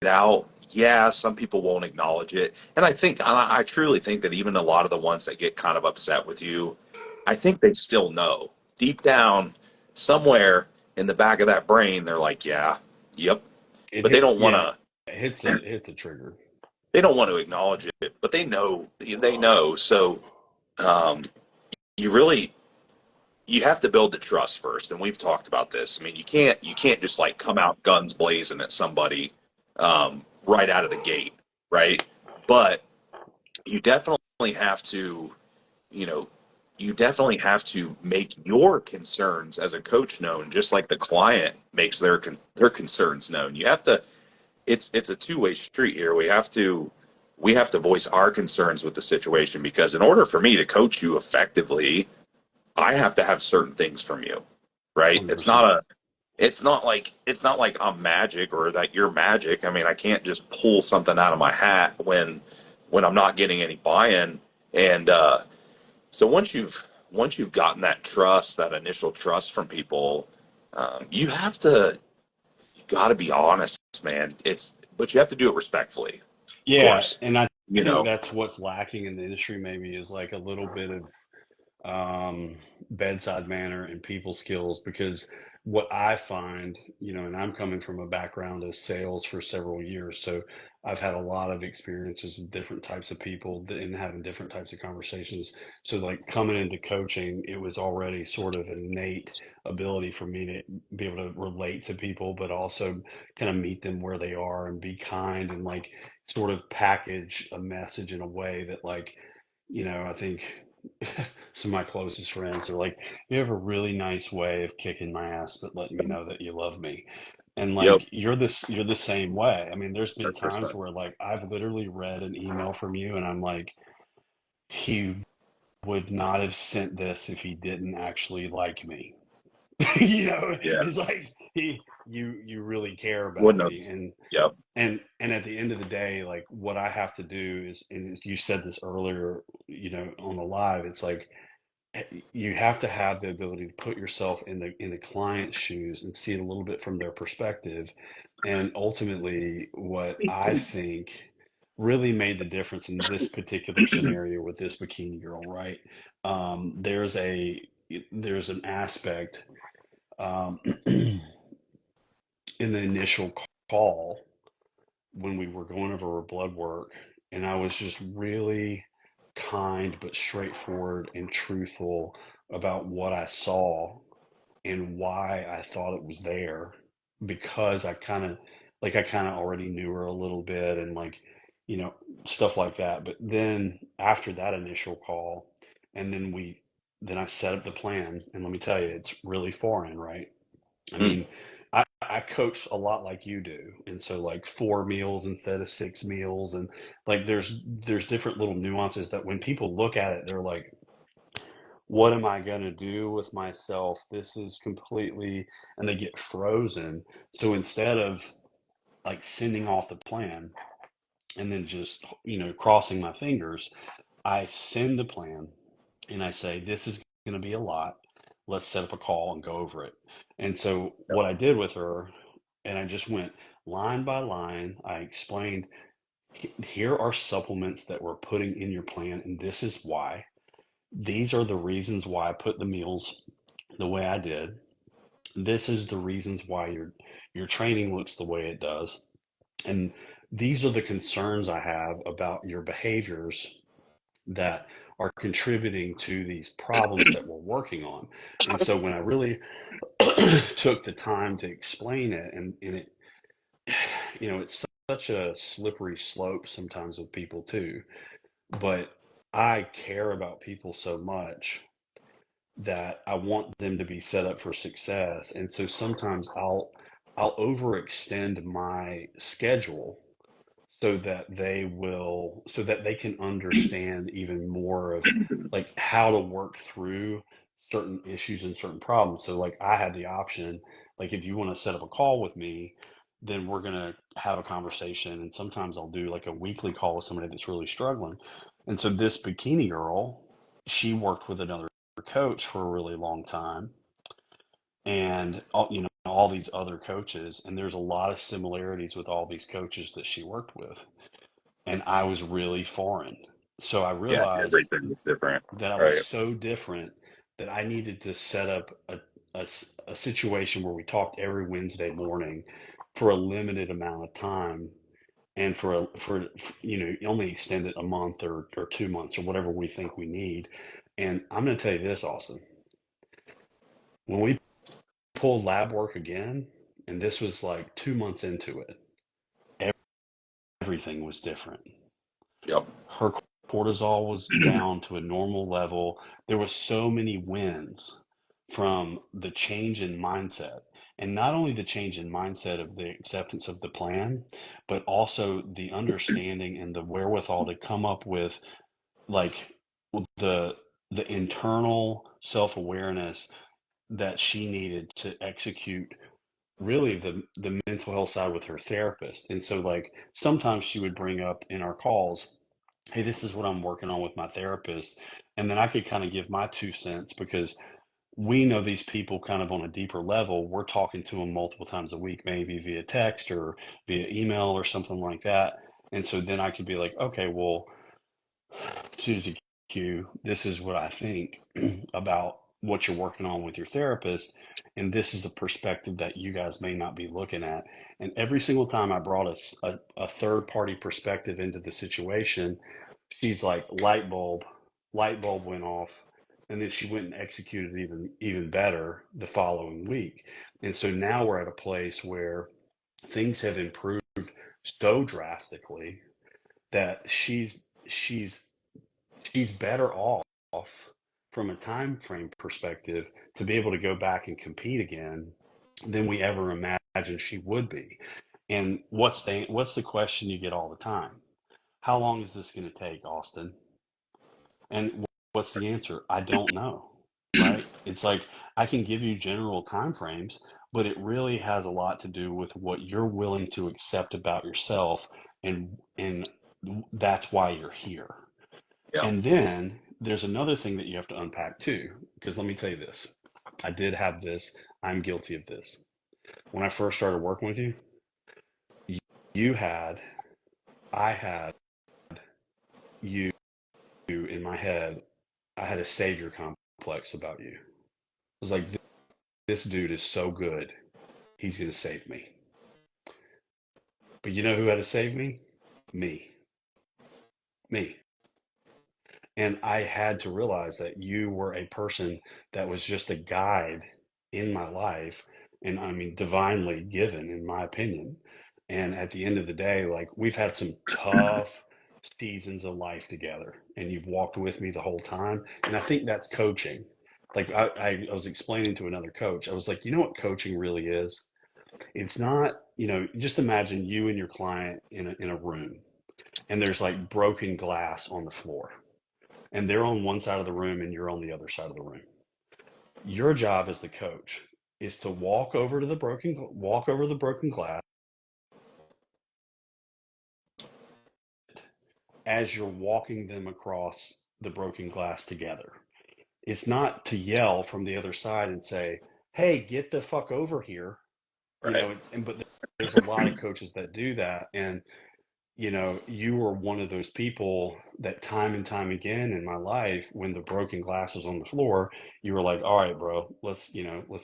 [SPEAKER 1] out, yeah, some people won't acknowledge it. And I truly think that even a lot of the ones that get kind of upset with you, I think they still know deep down somewhere in the back of that brain, they're like, yeah, yep. But
[SPEAKER 2] Yeah, it hits a trigger.
[SPEAKER 1] they don't want to acknowledge it, but they know. So, um, you really, you have to build the trust first. And we've talked about this. I mean, you can't just like come out guns blazing at somebody, right out of the gate. Right. But you definitely have to, you know, you definitely have to make your concerns as a coach known, just like the client makes their concerns known. You have to, it's a two-way street here. We have to voice our concerns with the situation, because in order for me to coach you effectively, I have to have certain things from you, right? It's not
[SPEAKER 2] 100%.
[SPEAKER 1] a it's not like I'm magic or that you're magic. I mean, I can't just pull something out of my hat when I'm not getting any buy-in. And so once you've gotten that trust, that initial trust from people, you got to be honest, man. But you have to do it respectfully, of
[SPEAKER 2] Yeah,
[SPEAKER 1] course.
[SPEAKER 2] and I
[SPEAKER 1] You
[SPEAKER 2] think
[SPEAKER 1] know,
[SPEAKER 2] that's what's lacking in the industry maybe is like a little bit of bedside manner and people skills because what I find, and I'm coming from a background of sales for several years, so I've had a lot of experiences with different types of people and having different types of conversations. So, like coming into coaching, it was already sort of an innate ability for me to be able to relate to people, but also kind of meet them where they are and be kind and like sort of package a message in a way that, like, I think some of my closest friends are like, you have a really nice way of kicking my ass, but letting me know that you love me. And
[SPEAKER 1] yep,
[SPEAKER 2] like you're the same way. I mean, there's been times
[SPEAKER 1] 100%.
[SPEAKER 2] where like I've literally read an email from you and I'm like, he would not have sent this if he didn't actually like me.
[SPEAKER 1] Yeah,
[SPEAKER 2] It's like you really care about
[SPEAKER 1] wouldn't
[SPEAKER 2] me.
[SPEAKER 1] have.
[SPEAKER 2] And
[SPEAKER 1] Yep.
[SPEAKER 2] and at the end of the day, like what I have to do is, and you said this earlier, on the live, it's like you have to have the ability to put yourself in the client's shoes and see it a little bit from their perspective. And ultimately, what I think really made the difference in this particular scenario with this bikini girl, right? There's an aspect in the initial call when we were going over her blood work, and I was just really kind but straightforward and truthful about what I saw and why I thought it was there because I kind of already knew her a little bit and like, you know, stuff like that. But then after that initial call, and then I set up the plan, and let me tell you, it's really foreign, right? I
[SPEAKER 1] Mm.
[SPEAKER 2] mean, I coach a lot like you do, and so like 4 meals instead of 6 meals, and like there's different little nuances that when people look at it, they're like, "What am I gonna do with myself? This is completely," and they get frozen. So instead of like sending off the plan and then just crossing my fingers, I send the plan and I say, "This is going to be a lot. Let's set up a call and go over it." And so
[SPEAKER 1] Yep.
[SPEAKER 2] what I did with her, and I just went line by line. I explained, here are supplements that we're putting in your plan, and this is why. These are the reasons why I put the meals the way I did. This is the reasons why your training looks the way it does. And these are the concerns I have about your behaviors that are contributing to these problems that we're working on. And so when I really took the time to explain it, and it, it's such a slippery slope sometimes with people too, but I care about people so much that I want them to be set up for success. And so sometimes I'll overextend my schedule so that they can understand even more of like how to work through certain issues and certain problems. So like I had the option, like if you want to set up a call with me, then we're going to have a conversation, and sometimes I'll do like a weekly call with somebody that's really struggling. And so this bikini girl, she worked with another coach for a really long time, and all these other coaches, and there's a lot of similarities with all these coaches that she worked with, and I was really foreign. So I
[SPEAKER 1] Yeah,
[SPEAKER 2] realized
[SPEAKER 1] everything is different,
[SPEAKER 2] that I was
[SPEAKER 1] right?
[SPEAKER 2] so different that I needed to set up a situation where we talked every Wednesday morning for a limited amount of time, and only extend it a month or 2 months or whatever we think we need. And I'm going to tell you this, Austin, when we pulled lab work again, and this was like 2 months into it, everything was different.
[SPEAKER 1] Yep.
[SPEAKER 2] Her cortisol was down to a normal level. There was so many wins from the change in mindset. And not only the change in mindset of the acceptance of the plan, but also the understanding and the wherewithal to come up with like the the internal self-awareness that she needed to execute really the mental health side with her therapist. And so like sometimes she would bring up in our calls, hey, this is what I'm working on with my therapist. And then I could kind of give my 2 cents because we know these people kind of on a deeper level. We're talking to them multiple times a week, maybe via text or via email or something like that. And so then I could be like, okay, well, Susie Q, this is what I think about what you're working on with your therapist. And this is a perspective that you guys may not be looking at. And every single time I brought a third party perspective into the situation, she's like, light bulb went off. And then she went and executed even better the following week. And so now we're at a place where things have improved so drastically that she's better off from a time frame perspective to be able to go back and compete again than we ever imagined she would be. And what's the question you get all the time? How long is this going to take, Austin? And what's the answer? I don't know. Right? It's like I can give you general time frames, but it really has a lot to do with what you're willing to accept about yourself, and that's why you're here.
[SPEAKER 1] Yeah.
[SPEAKER 2] And then there's another thing that you have to unpack too, because let me tell you this. I did have this. I'm guilty of this. When I first started working with you, you had, I had you in my head, I had a savior complex about you. I was like, this dude is so good. He's going to save me. But you know who had to save me? Me. Me. And I had to realize that you were a person that was just a guide in my life. And I mean, divinely given, in my opinion. And at the end of the day, like we've had some tough seasons of life together, and you've walked with me the whole time. And I think that's coaching. Like I was explaining to another coach, I was like, you know what coaching really is? It's not, just imagine you and your client in a room, and there's like broken glass on the floor, and they're on one side of the room and you're on the other side of the room. Your job as the coach is to walk over the broken glass as you're walking them across the broken glass together. It's not to yell from the other side and say, "Hey, get the fuck over here."
[SPEAKER 1] Right.
[SPEAKER 2] But there's a lot of coaches that do that, and you were one of those people that time and time again in my life, when the broken glass was on the floor, you were like, all right, bro, let's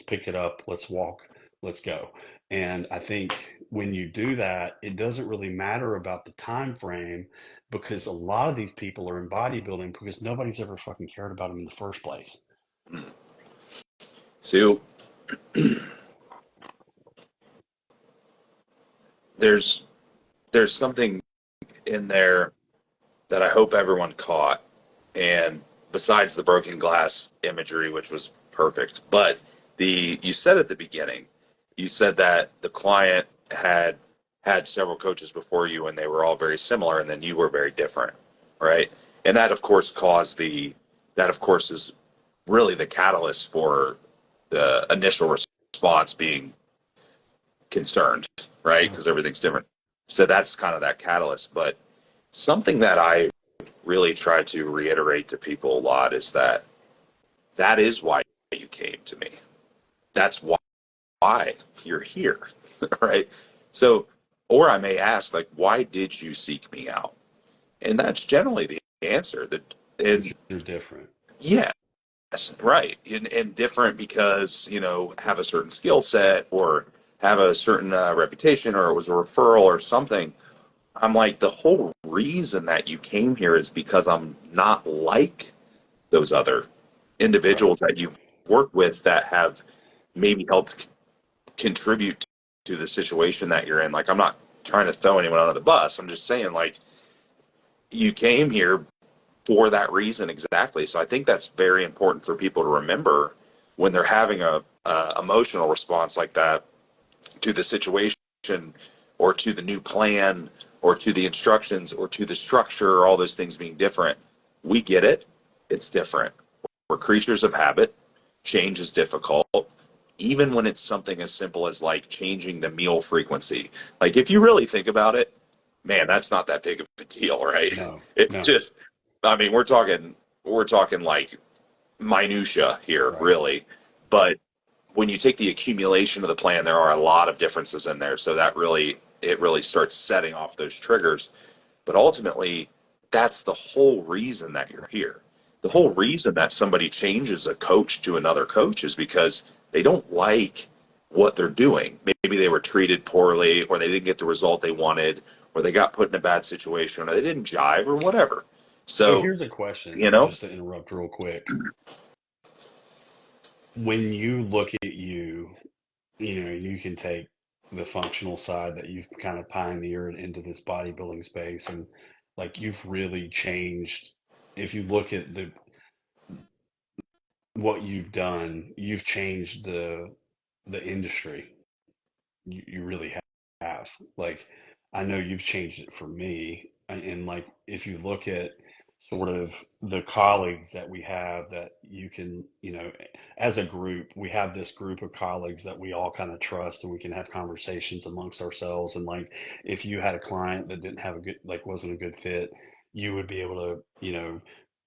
[SPEAKER 2] pick it up. Let's walk. Let's go. And I think when you do that, it doesn't really matter about the time frame, because a lot of these people are in bodybuilding because nobody's ever fucking cared about them in the first place.
[SPEAKER 1] So there's there's something in there that I hope everyone caught. And besides the broken glass imagery, which was perfect, but you said at the beginning, you said that the client had several coaches before you and they were all very similar, and then you were very different, right? And that of course that of course is really the catalyst for the initial response being concerned, right? Because everything's different. So that's kind of that catalyst. But something that I really try to reiterate to people a lot is that is why you came to me. That's why you're here, right? So, or I may ask, like, why did you seek me out? And that's generally the answer. And
[SPEAKER 2] They're different.
[SPEAKER 1] yes, right, and different because have a certain skill set or have a certain reputation, or it was a referral or something. I'm like, the whole reason that you came here is because I'm not like those other
[SPEAKER 2] Right.
[SPEAKER 1] individuals that you've worked with that have maybe helped contribute to the situation that you're in. Like, I'm not trying to throw anyone under the bus. I'm just saying, like, you came here for that reason exactly. So I think that's very important for people to remember. when they're having a emotional response like that to the situation or to the new plan or to the instructions or to the structure, or all those things being different, we get it. It's different. We're creatures of habit. Change is difficult. Even when it's something as simple as like changing the meal frequency. Like if you really think about it, man, that's not that big of a deal, right?
[SPEAKER 2] No,
[SPEAKER 1] It's
[SPEAKER 2] no,
[SPEAKER 1] just, I mean, we're talking like minutia here,
[SPEAKER 2] right.
[SPEAKER 1] really. But when you take the accumulation of the plan, there are a lot of differences in there. So that really, it really starts setting off those triggers. But ultimately, that's the whole reason that you're here. The whole reason that somebody changes a coach to another coach is because they don't like what they're doing. Maybe they were treated poorly, or they didn't get the result they wanted, or they got put in a bad situation, or they didn't jive, or whatever.
[SPEAKER 2] So
[SPEAKER 1] So,
[SPEAKER 2] here's a question,
[SPEAKER 1] you know,
[SPEAKER 2] just to interrupt real quick. When you look at you, you can take the functional side that you've kind of pioneered into this bodybuilding space, and like you've really changed. If you look at the what you've done, you've changed the industry. You really have. Like, I know you've changed it for me. And like, if you look at sort of the colleagues that we have that you can, as a group, we have this group of colleagues that we all kind of trust and we can have conversations amongst ourselves. And like, if you had a client that didn't have a good, like, wasn't a good fit, you would be able to,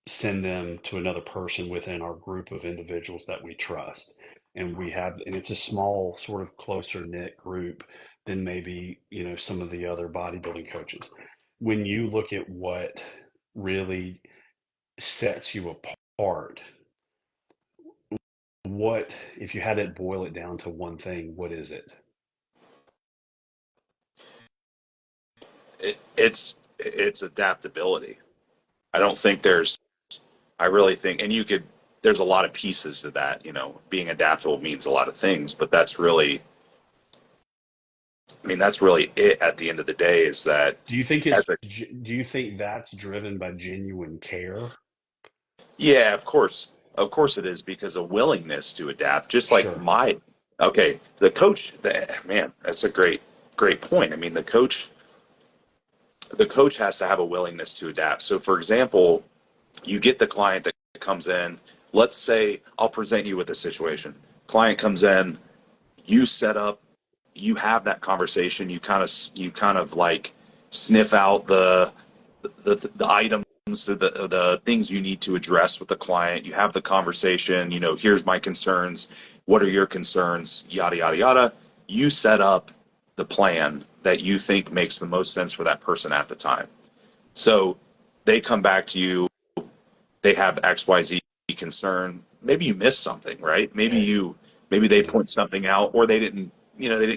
[SPEAKER 2] send them to another person within our group of individuals that we trust. And it's a small sort of closer knit group than maybe some of the other bodybuilding coaches. When you look at what really sets you apart, what, if you had to boil it down to one thing, what is it?
[SPEAKER 1] it's adaptability. I don't think there's I really think, and there's a lot of pieces to that. Being adaptable means a lot of things, but that's really it at the end of the day is that
[SPEAKER 2] Do you think
[SPEAKER 1] as a,
[SPEAKER 2] do you think that's driven by genuine care?
[SPEAKER 1] yeah, of course. Of course it is, because a willingness to adapt, just like
[SPEAKER 2] Sure.
[SPEAKER 1] okay, man, that's a great point. I mean, the coach has to have a willingness to adapt. So for example, you get the client that comes in, let's say I'll present you with a situation. Client comes in, you set up, you have that conversation, you kind of like sniff out the items, the things you need to address with the client. You have the conversation, here's my concerns, what are your concerns, yada yada yada. You set up the plan that you think makes the most sense for that person at the time. So they come back to you, they have XYZ concern. Maybe you missed something, right? Maybe
[SPEAKER 2] Yeah.
[SPEAKER 1] they
[SPEAKER 2] Yeah.
[SPEAKER 1] point something out, or they didn't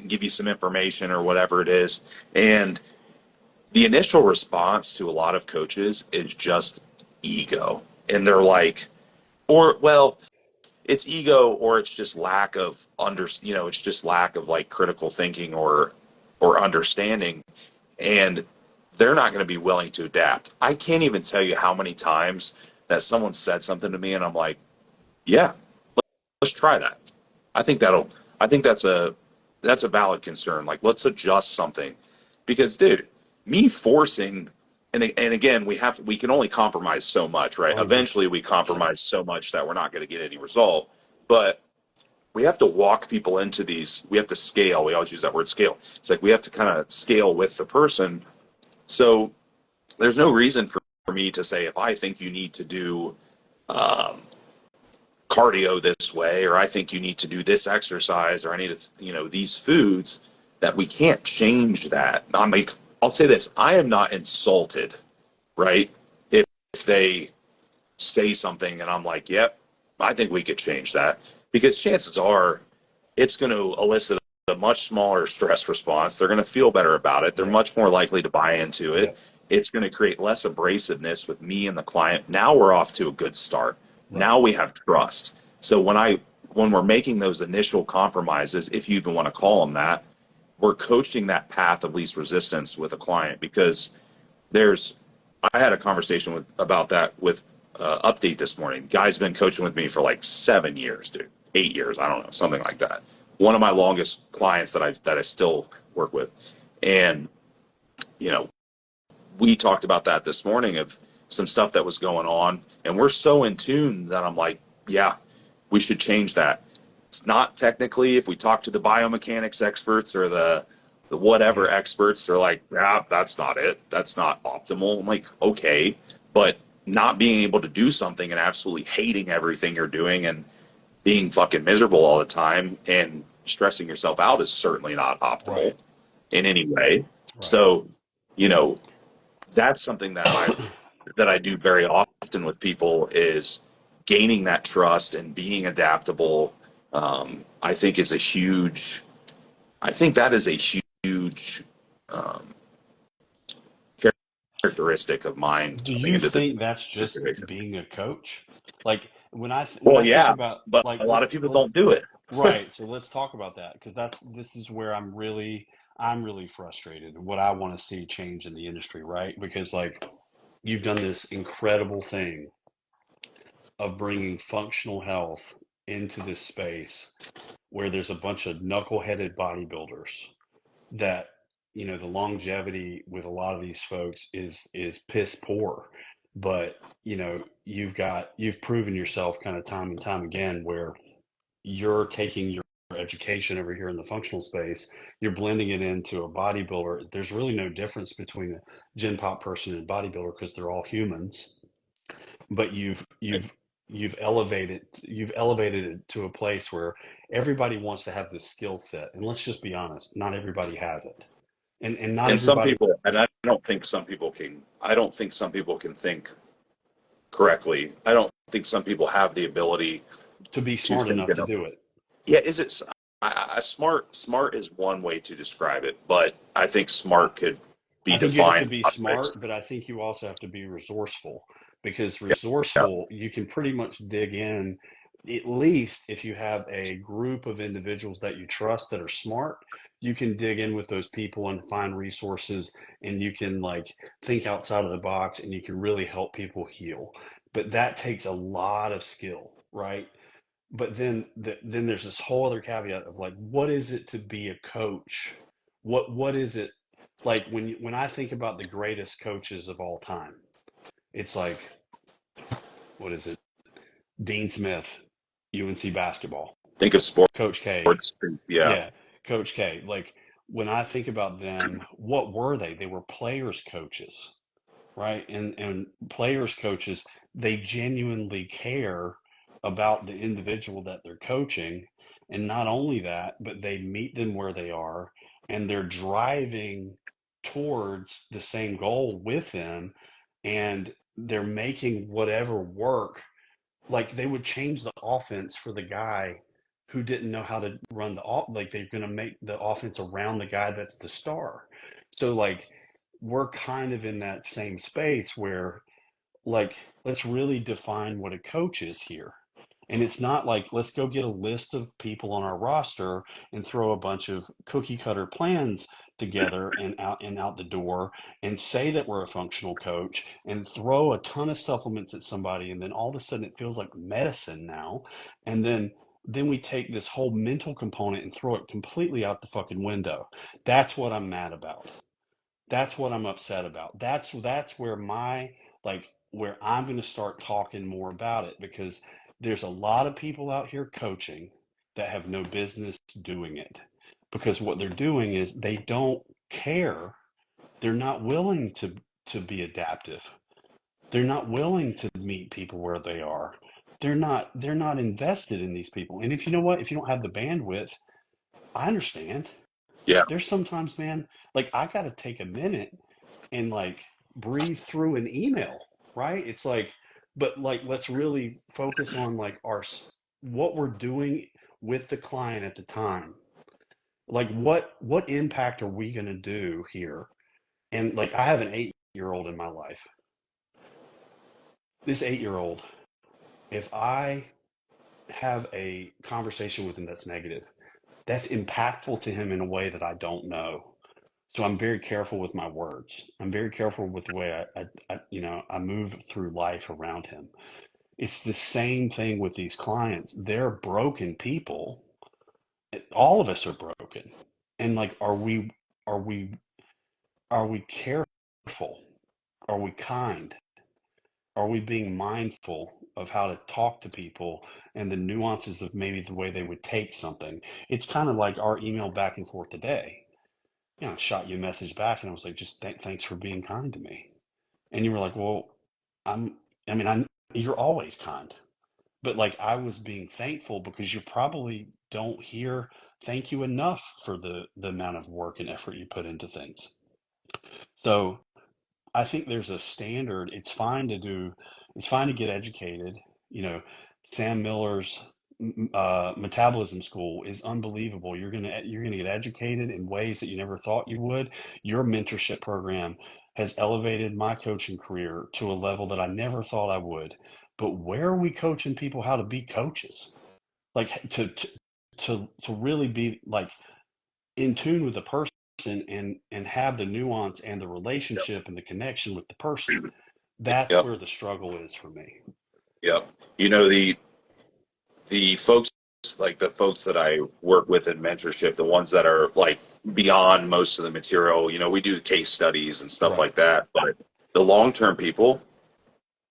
[SPEAKER 1] give you some information or whatever it is. And the initial response to a lot of coaches is just ego. And they're like, or well, it's ego, or it's just lack of it's just lack of like critical thinking or understanding. And they're not going to be willing to adapt. I can't even tell you how many times that someone said something to me and I'm like, yeah, let's try that. I think that'll. I think that's a valid concern. Like, let's adjust something, because, dude, me forcing, and again, we can only compromise so much, right?
[SPEAKER 2] 100%.
[SPEAKER 1] Eventually, we compromise so much that we're not going to get any result, but we have to walk people into these. We have to scale. We always use that word scale. It's like we have to kind of scale with the person. So there's no reason for me to say if I think you need to do um, cardio this way, or I think you need to do this exercise, or I need to, these foods, that we can't change that. I'm like, I'll say this: I am not insulted, right? If they say something and I'm like, yep, I think we could change that, because chances are it's going to elicit a much smaller stress response. They're going to feel better about it. They're
[SPEAKER 2] Yeah.
[SPEAKER 1] much more likely to buy into
[SPEAKER 2] Yeah.
[SPEAKER 1] it. It's going to create less abrasiveness with me and the client. Now we're off to a good start.
[SPEAKER 2] Right.
[SPEAKER 1] Now we have trust. So when we're making those initial compromises, if you even want to call them that, we're coaching that path of least resistance with a client, because there's I had a conversation about that with Update this morning. Guy's been coaching with me for like 7 years, dude. 8 years. I don't know, something like that. One of my longest clients that I still work with, and you know, we talked about that this morning of some stuff that was going on, and we're so in tune that I'm like, yeah, we should change that. It's not technically, if we talk to the biomechanics experts or the whatever
[SPEAKER 2] Yeah.
[SPEAKER 1] experts, they're like, yeah, that's not it. That's not optimal. I'm like, okay, but not being able to do something and absolutely hating everything you're doing and being fucking miserable all the time and stressing yourself out is certainly not optimal
[SPEAKER 2] Right.
[SPEAKER 1] in any way.
[SPEAKER 2] Right.
[SPEAKER 1] So, you know, that's something that I do very often with people is gaining that trust and being adaptable. I think is a huge. I think that is a huge um, characteristic of mine
[SPEAKER 2] Do
[SPEAKER 1] coming
[SPEAKER 2] you
[SPEAKER 1] into the
[SPEAKER 2] think that's just
[SPEAKER 1] situations.
[SPEAKER 2] being a coach? Like when
[SPEAKER 1] Well,
[SPEAKER 2] I think
[SPEAKER 1] yeah,
[SPEAKER 2] about
[SPEAKER 1] but
[SPEAKER 2] like
[SPEAKER 1] a lot of people
[SPEAKER 2] let's
[SPEAKER 1] don't do it.
[SPEAKER 2] right, so let's talk about that because this is where I'm really frustrated and what I want to see change in the industry, right? Because like you've done this incredible thing of bringing functional health into this space where there's a bunch of knuckleheaded bodybuilders that the longevity with a lot of these folks is piss poor, but you've proven yourself kind of time and time again where you're taking your education over here in the functional space, you're blending it into a bodybuilder. There's really no difference between a gen pop person and a bodybuilder because they're all humans, but you've elevated it to a place where everybody wants to have this skill set, and let's just be honest, not everybody has it, and not
[SPEAKER 1] And some
[SPEAKER 2] everybody
[SPEAKER 1] people, and I don't think some people can. I don't think some people can think correctly. I don't think some people have the ability
[SPEAKER 2] to be
[SPEAKER 1] to
[SPEAKER 2] smart
[SPEAKER 1] think
[SPEAKER 2] enough
[SPEAKER 1] in
[SPEAKER 2] to
[SPEAKER 1] a.
[SPEAKER 2] do it.
[SPEAKER 1] Yeah, is it smart is one way to describe it, but I think smart could be
[SPEAKER 2] I think you have to
[SPEAKER 1] defined
[SPEAKER 2] be
[SPEAKER 1] a lot of ways.
[SPEAKER 2] smart, but I think you also have to be resourceful because
[SPEAKER 1] Yeah,
[SPEAKER 2] resourceful, you can pretty much dig in. At least if you have a group of individuals that you trust that are smart, you can dig in with those people and find resources and you can like think outside of the box and you can really help people heal. But that takes a lot of skill, right? But then there's this whole other caveat of like, what is it to be a coach? What is it like when I think about the greatest coaches of all time? It's like, what is it? Dean Smith, UNC basketball,
[SPEAKER 1] think of
[SPEAKER 2] Coach K.
[SPEAKER 1] sports. Yeah,
[SPEAKER 2] Yeah, Coach K. Like when I think about them, what were they? They were players coaches, right? And players coaches, they genuinely care about the individual that they're coaching, and not only that, but they meet them where they are and they're driving towards the same goal with them, and they're making whatever work. Like they would change the offense for the guy who didn't know how to run like they're going to make the offense around the guy that's the star. So like we're kind of in that same space where like let's really define what a coach is here. And it's not like let's go get a list of people on our roster and throw a bunch of cookie cutter plans together and out the door and say that we're a functional coach and throw a ton of supplements at somebody and then all of a sudden it feels like medicine now. And then we take this whole mental component and throw it completely out the fucking window. That's what I'm mad about. That's what I'm upset about. That's where my like where I'm going to start talking more about it because there's a lot of people out here coaching that have no business doing it because what they're doing is they don't care. They're not willing to be adaptive. They're not willing to meet people where they are. They're not invested in these people. And if you know what, if you don't have the bandwidth, I understand.
[SPEAKER 1] yeah,
[SPEAKER 2] There's sometimes, man, like I got to take a minute and like breathe through an email, right? It's like, but like, let's really focus on like what we're doing with the client at the time. Like, what impact are we going to do here? And like, I have an 8-year old in my life. This 8-year old, if I have a conversation with him that's negative, that's impactful to him in a way that I don't know. So I'm very careful with my words. I'm very careful with the way I move through life around him. It's the same thing with these clients. They're broken people. All of us are broken. And like, are we, are we careful? Are we kind? Are we being mindful of how to talk to people and the nuances of maybe the way they would take something? It's kind of like our email back and forth today. You know, I shot you a message back and I was like, just thanks for being kind to me. And you were like, well, I'm, I mean, you're always kind, but like I was being thankful because you probably don't hear thank you enough for the amount of work and effort you put into things. So I think there's a standard. It's fine to get educated. You know, Sam Miller's metabolism school is unbelievable. You're gonna get educated in ways that you never thought you would. Your mentorship program has elevated my coaching career to a level that I never thought I would. But where are we coaching people how to be coaches? Like to really be like in tune with the person and have the nuance and the relationship and the connection with the person. That's
[SPEAKER 1] Yep.
[SPEAKER 2] where the struggle is for me.
[SPEAKER 1] Yep. You know, the folks, like the folks that I work with in mentorship, the ones that are like beyond most of the material, you know, we do case studies and stuff
[SPEAKER 2] Right.
[SPEAKER 1] like that, but the long-term people,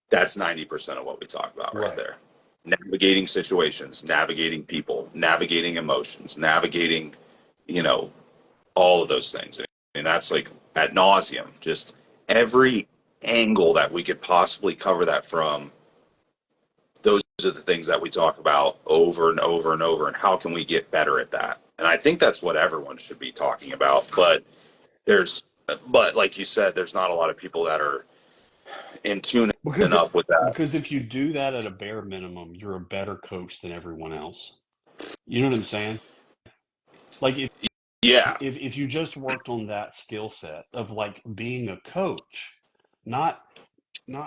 [SPEAKER 1] that's 90% of what we talk about right
[SPEAKER 2] Right.
[SPEAKER 1] there. Navigating situations, navigating people, navigating emotions, navigating, you know, all of those things. And that's like ad nauseum, just every angle that we could possibly cover that from. Those are the things that we talk about over and over and over. And how can we get better at that? And I think that's what everyone should be talking about. There's, but like you said, there's not a lot of people that are in tune
[SPEAKER 2] Because
[SPEAKER 1] enough with that.
[SPEAKER 2] because if you do that at a bare minimum, you're a better coach than everyone else. You know what I'm saying? Like
[SPEAKER 1] Yeah.
[SPEAKER 2] if you just worked on that skill set of like being a coach, not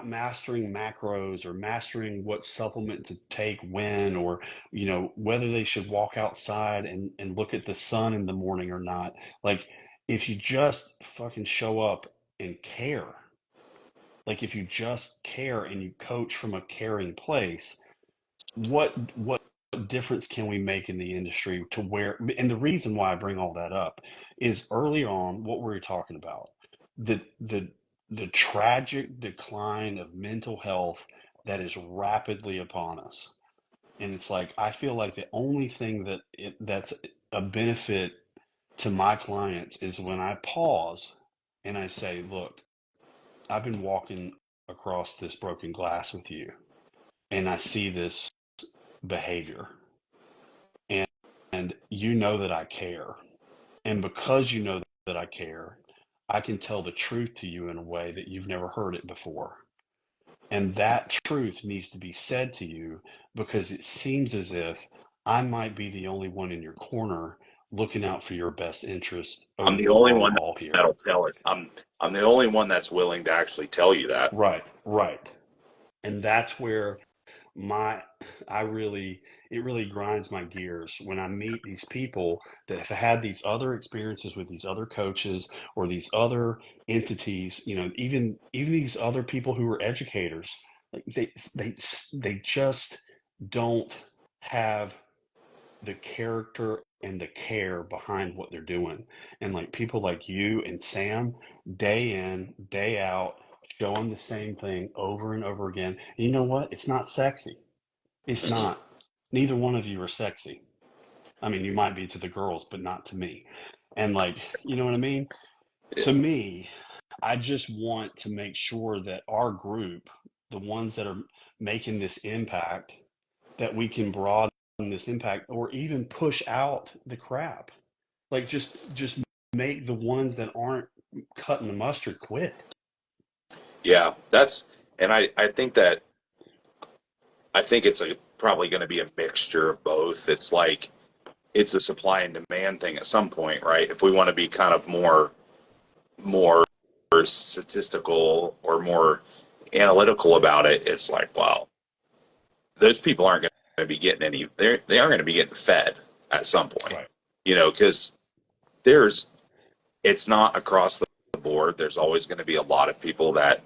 [SPEAKER 2] mastering macros or mastering what supplement to take when, or you know whether they should walk outside and look at the sun in the morning or not. Like if you just fucking show up and care, like if you just care and you coach from a caring place, what difference can we make in the industry to where, and the reason why I bring all that up is early on what we were talking about, the the the tragic decline of mental health that is rapidly upon us. And it's like I feel like the only thing that's a benefit to my clients is when I pause and I say, look, I've been walking across this broken glass with you and I see this behavior, and you know that I care. And because you know that I care, I can tell the truth to you in a way that you've never heard it before. And that truth needs to be said to you because it seems as if I might be the only one in your corner looking out for your best interest
[SPEAKER 1] I'm
[SPEAKER 2] over
[SPEAKER 1] the
[SPEAKER 2] the
[SPEAKER 1] only
[SPEAKER 2] long
[SPEAKER 1] one
[SPEAKER 2] haul here.
[SPEAKER 1] that'll tell it. I'm the only one that's willing to actually tell you that.
[SPEAKER 2] Right, right. And that's where my I really it really grinds my gears when I meet these people that have had these other experiences with these other coaches or these other entities, you know, even these other people who are educators. Like they just don't have the character and the care behind what they're doing. And like people like you and Sam, day in, day out, showing the same thing over and over again. And you know what? It's not sexy. It's
[SPEAKER 1] Mm-mm.
[SPEAKER 2] not. Neither one of you are sexy. I mean, you might be to the girls, but not to me. And like, you know what I mean? To
[SPEAKER 1] Yeah.
[SPEAKER 2] me, I just want to make sure that our group, the ones that are making this impact, that we can broaden this impact or even push out the crap. Like just make the ones that aren't cutting the mustard quit.
[SPEAKER 1] Yeah. And I think that, I think it's probably going to be a mixture of both. It's like, it's a supply and demand thing at some point, right? If we want to be kind of more statistical or more analytical about it, it's like, wow, those people aren't going to be getting any. They aren't going to be getting fed at some point,
[SPEAKER 2] Right.
[SPEAKER 1] you know, because there's it's not across the board. There's always going to be a lot of people that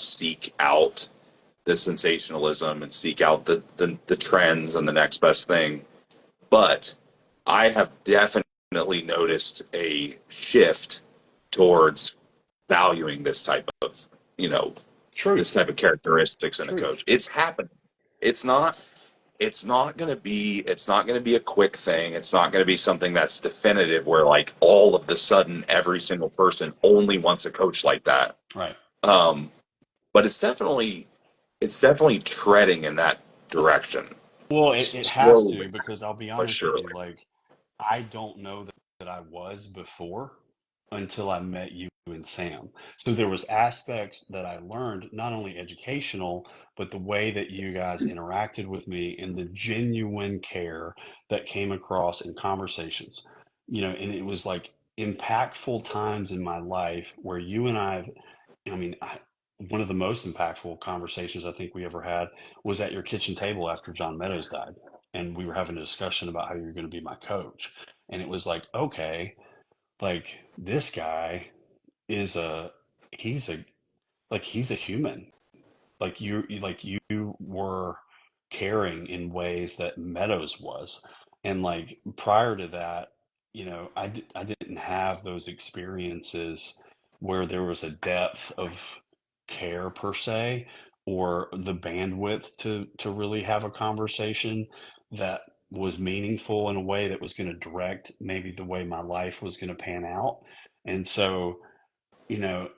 [SPEAKER 1] seek out the sensationalism and seek out the trends and the next best thing. But I have definitely noticed a shift towards valuing this type of, you know, this
[SPEAKER 2] Truth.
[SPEAKER 1] type of characteristics in a
[SPEAKER 2] Truth.
[SPEAKER 1] coach. It's happening. It's not it's not going to be a quick thing. It's not going to be something that's definitive where like all of the sudden every single person only wants a coach like that.
[SPEAKER 2] Right.
[SPEAKER 1] Um, but it's definitely treading in that direction.
[SPEAKER 2] Well, it has
[SPEAKER 1] Slowly,
[SPEAKER 2] to, because I'll be
[SPEAKER 1] but
[SPEAKER 2] honest with you,
[SPEAKER 1] surely.
[SPEAKER 2] like, I don't know that I was before until I met you and Sam. So there was aspects that I learned, not only educational, but the way that you guys interacted with me and the genuine care that came across in conversations. And it was like impactful times in my life where you and I mean, one of the most impactful conversations I think we ever had was at your kitchen table after John Meadows died. And we were having a discussion about how you were going to be my coach. And it was like, okay, like this guy is he's a, he's a human. Like you were caring in ways that Meadows was. And like prior to that, I didn't have those experiences where there was a depth of care per se, or the bandwidth to really have a conversation that was meaningful in a way that was going to direct maybe the way my life was going to pan out. And so, you know,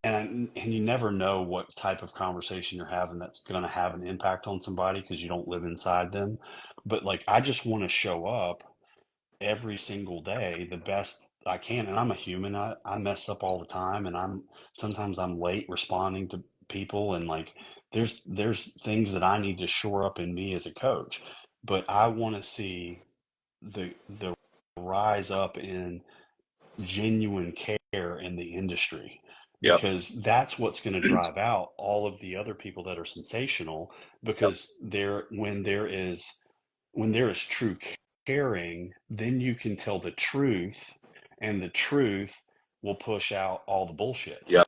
[SPEAKER 2] and you never know what type of conversation you're having that's going to have an impact on somebody because you don't live inside them. But like, I just want to show up every single day the best I can. And I'm a human. I mess up all the time, and sometimes I'm late responding to people, and like there's things that I need to shore up in me as a coach. But I want to see the rise up in genuine care in the industry,
[SPEAKER 1] Yep.
[SPEAKER 2] because that's what's going to drive out all of the other people that are sensational,
[SPEAKER 1] Yep.
[SPEAKER 2] because when there is true caring, then you can tell the truth, and the truth will push out all the bullshit.
[SPEAKER 1] Yep.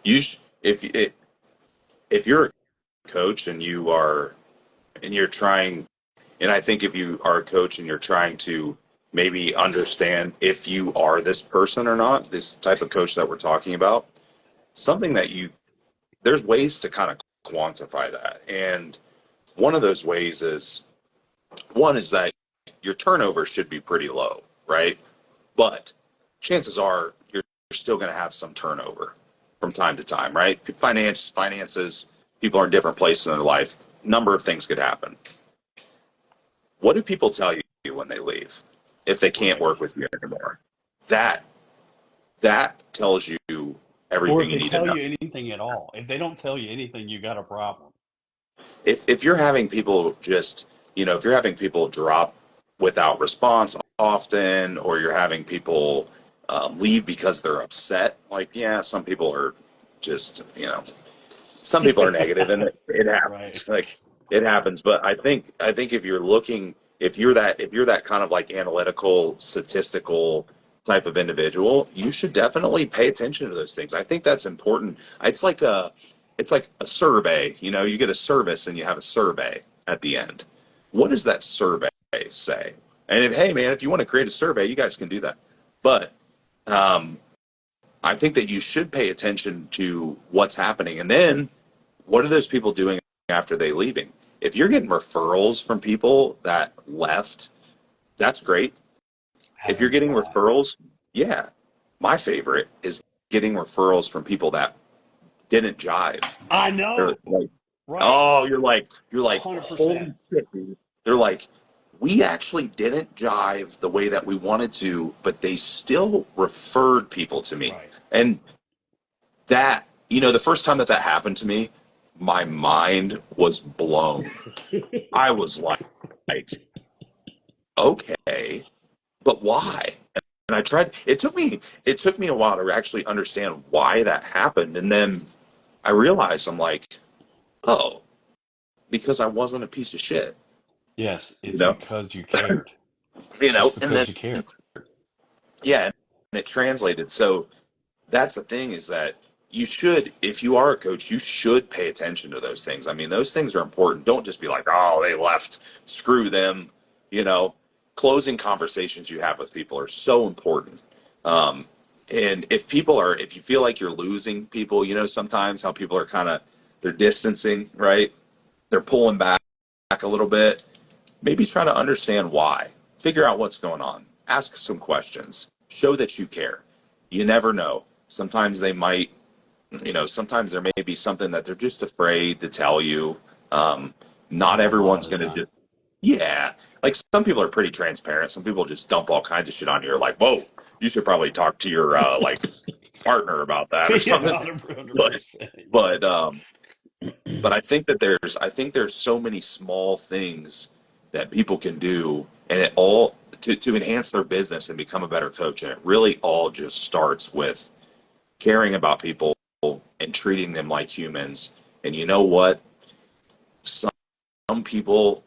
[SPEAKER 1] You sh- if you're a coach and you're trying, and I think if you are a coach and you're trying to maybe understand if you are this person or not, this type of coach that we're talking about, something that there's ways to kind of quantify that. And one of those ways is one is that your turnover should be pretty low, right? But chances are you're still going to have some turnover from time to time, right? Finances, people are in different places in their life. Number of things could happen. What do people tell you when they leave if they can't
[SPEAKER 2] Right.
[SPEAKER 1] work with you anymore? That that tells you
[SPEAKER 2] Or
[SPEAKER 1] everything
[SPEAKER 2] if
[SPEAKER 1] you
[SPEAKER 2] they
[SPEAKER 1] need to
[SPEAKER 2] tell
[SPEAKER 1] know.
[SPEAKER 2] you anything at all. If they don't tell you anything, you got a problem.
[SPEAKER 1] If you're having people just, if you're having people drop without response often, or you're having people leave because they're upset, like, yeah, some people are just, some people are negative, and it
[SPEAKER 2] Right.
[SPEAKER 1] happens. Like, it happens. But I think if you're looking, if you're that kind of like analytical, statistical type of individual, you should definitely pay attention to those things. I think that's important. It's like a survey. You get a service and you have a survey at the end. What does that survey say? And hey, man, if you want to create a survey, you guys can do that. But um, I think that you should pay attention to what's happening, and then what are those people doing after they leaving? If you're getting referrals from people that left, that's great. If you're
[SPEAKER 2] Happens a
[SPEAKER 1] getting
[SPEAKER 2] lot.
[SPEAKER 1] referrals, yeah. My favorite is getting referrals from people that didn't jive.
[SPEAKER 2] I
[SPEAKER 1] They're
[SPEAKER 2] know.
[SPEAKER 1] like,
[SPEAKER 2] Right.
[SPEAKER 1] oh, you're like,
[SPEAKER 2] 100%.
[SPEAKER 1] holy shit, dude. They're like, we actually didn't jive the way that we wanted to, but they still referred people to me.
[SPEAKER 2] Right.
[SPEAKER 1] And the first time that happened to me, my mind was blown. I was like, okay, but
[SPEAKER 2] Yeah.
[SPEAKER 1] why? And I tried. It took me a while to actually understand why that happened, and then I realized I'm like, oh, because I wasn't a piece of shit,
[SPEAKER 2] Yes,
[SPEAKER 1] you
[SPEAKER 2] it's
[SPEAKER 1] know,
[SPEAKER 2] because you cared. It's
[SPEAKER 1] and then
[SPEAKER 2] because you cared.
[SPEAKER 1] yeah, and it translated. So that's the thing is that you should, if you are a coach, you should pay attention to those things. I mean, those things are important. Don't just be like, oh, they left, screw them. You know, closing conversations you have with people are so important. Um, and if you feel like you're losing people, you know, sometimes how people are kind of, they're distancing, right? They're pulling back a little bit. Maybe try to understand why. Figure out what's going on. Ask some questions. Show that you care. You never know. Sometimes they might, you know, sometimes there may be something that they're just afraid to tell you. Um, Not
[SPEAKER 2] That's a lot
[SPEAKER 1] everyone's
[SPEAKER 2] of the
[SPEAKER 1] going to
[SPEAKER 2] time.
[SPEAKER 1] just, yeah. Like some people are pretty transparent. Some people just dump all kinds of shit on you. You're like, whoa, you should probably talk to your like partner about that or
[SPEAKER 2] Yeah,
[SPEAKER 1] something.
[SPEAKER 2] 100%.
[SPEAKER 1] But
[SPEAKER 2] Yeah.
[SPEAKER 1] but I think there's so many small things that people can do, and it all to enhance their business and become a better coach. And it really all just starts with caring about people and treating them like humans. And you know what? Some people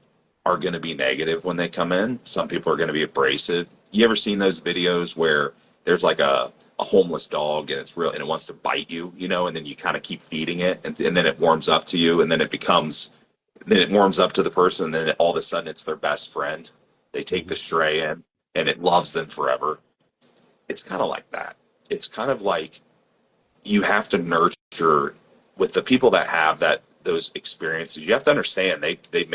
[SPEAKER 1] are going to be negative when they come in. Some people are going to be abrasive. You ever seen those videos where there's like a homeless dog and it's real and it wants to bite you, you know, and then you kind of keep feeding it and then it warms up to you and then then it warms up to the person and then all of a sudden it's their best friend. They take the
[SPEAKER 2] Hmm.
[SPEAKER 1] stray in and it loves them forever. It's kind of like that. It's kind of like you have to nurture with the people that have those experiences. You have to understand they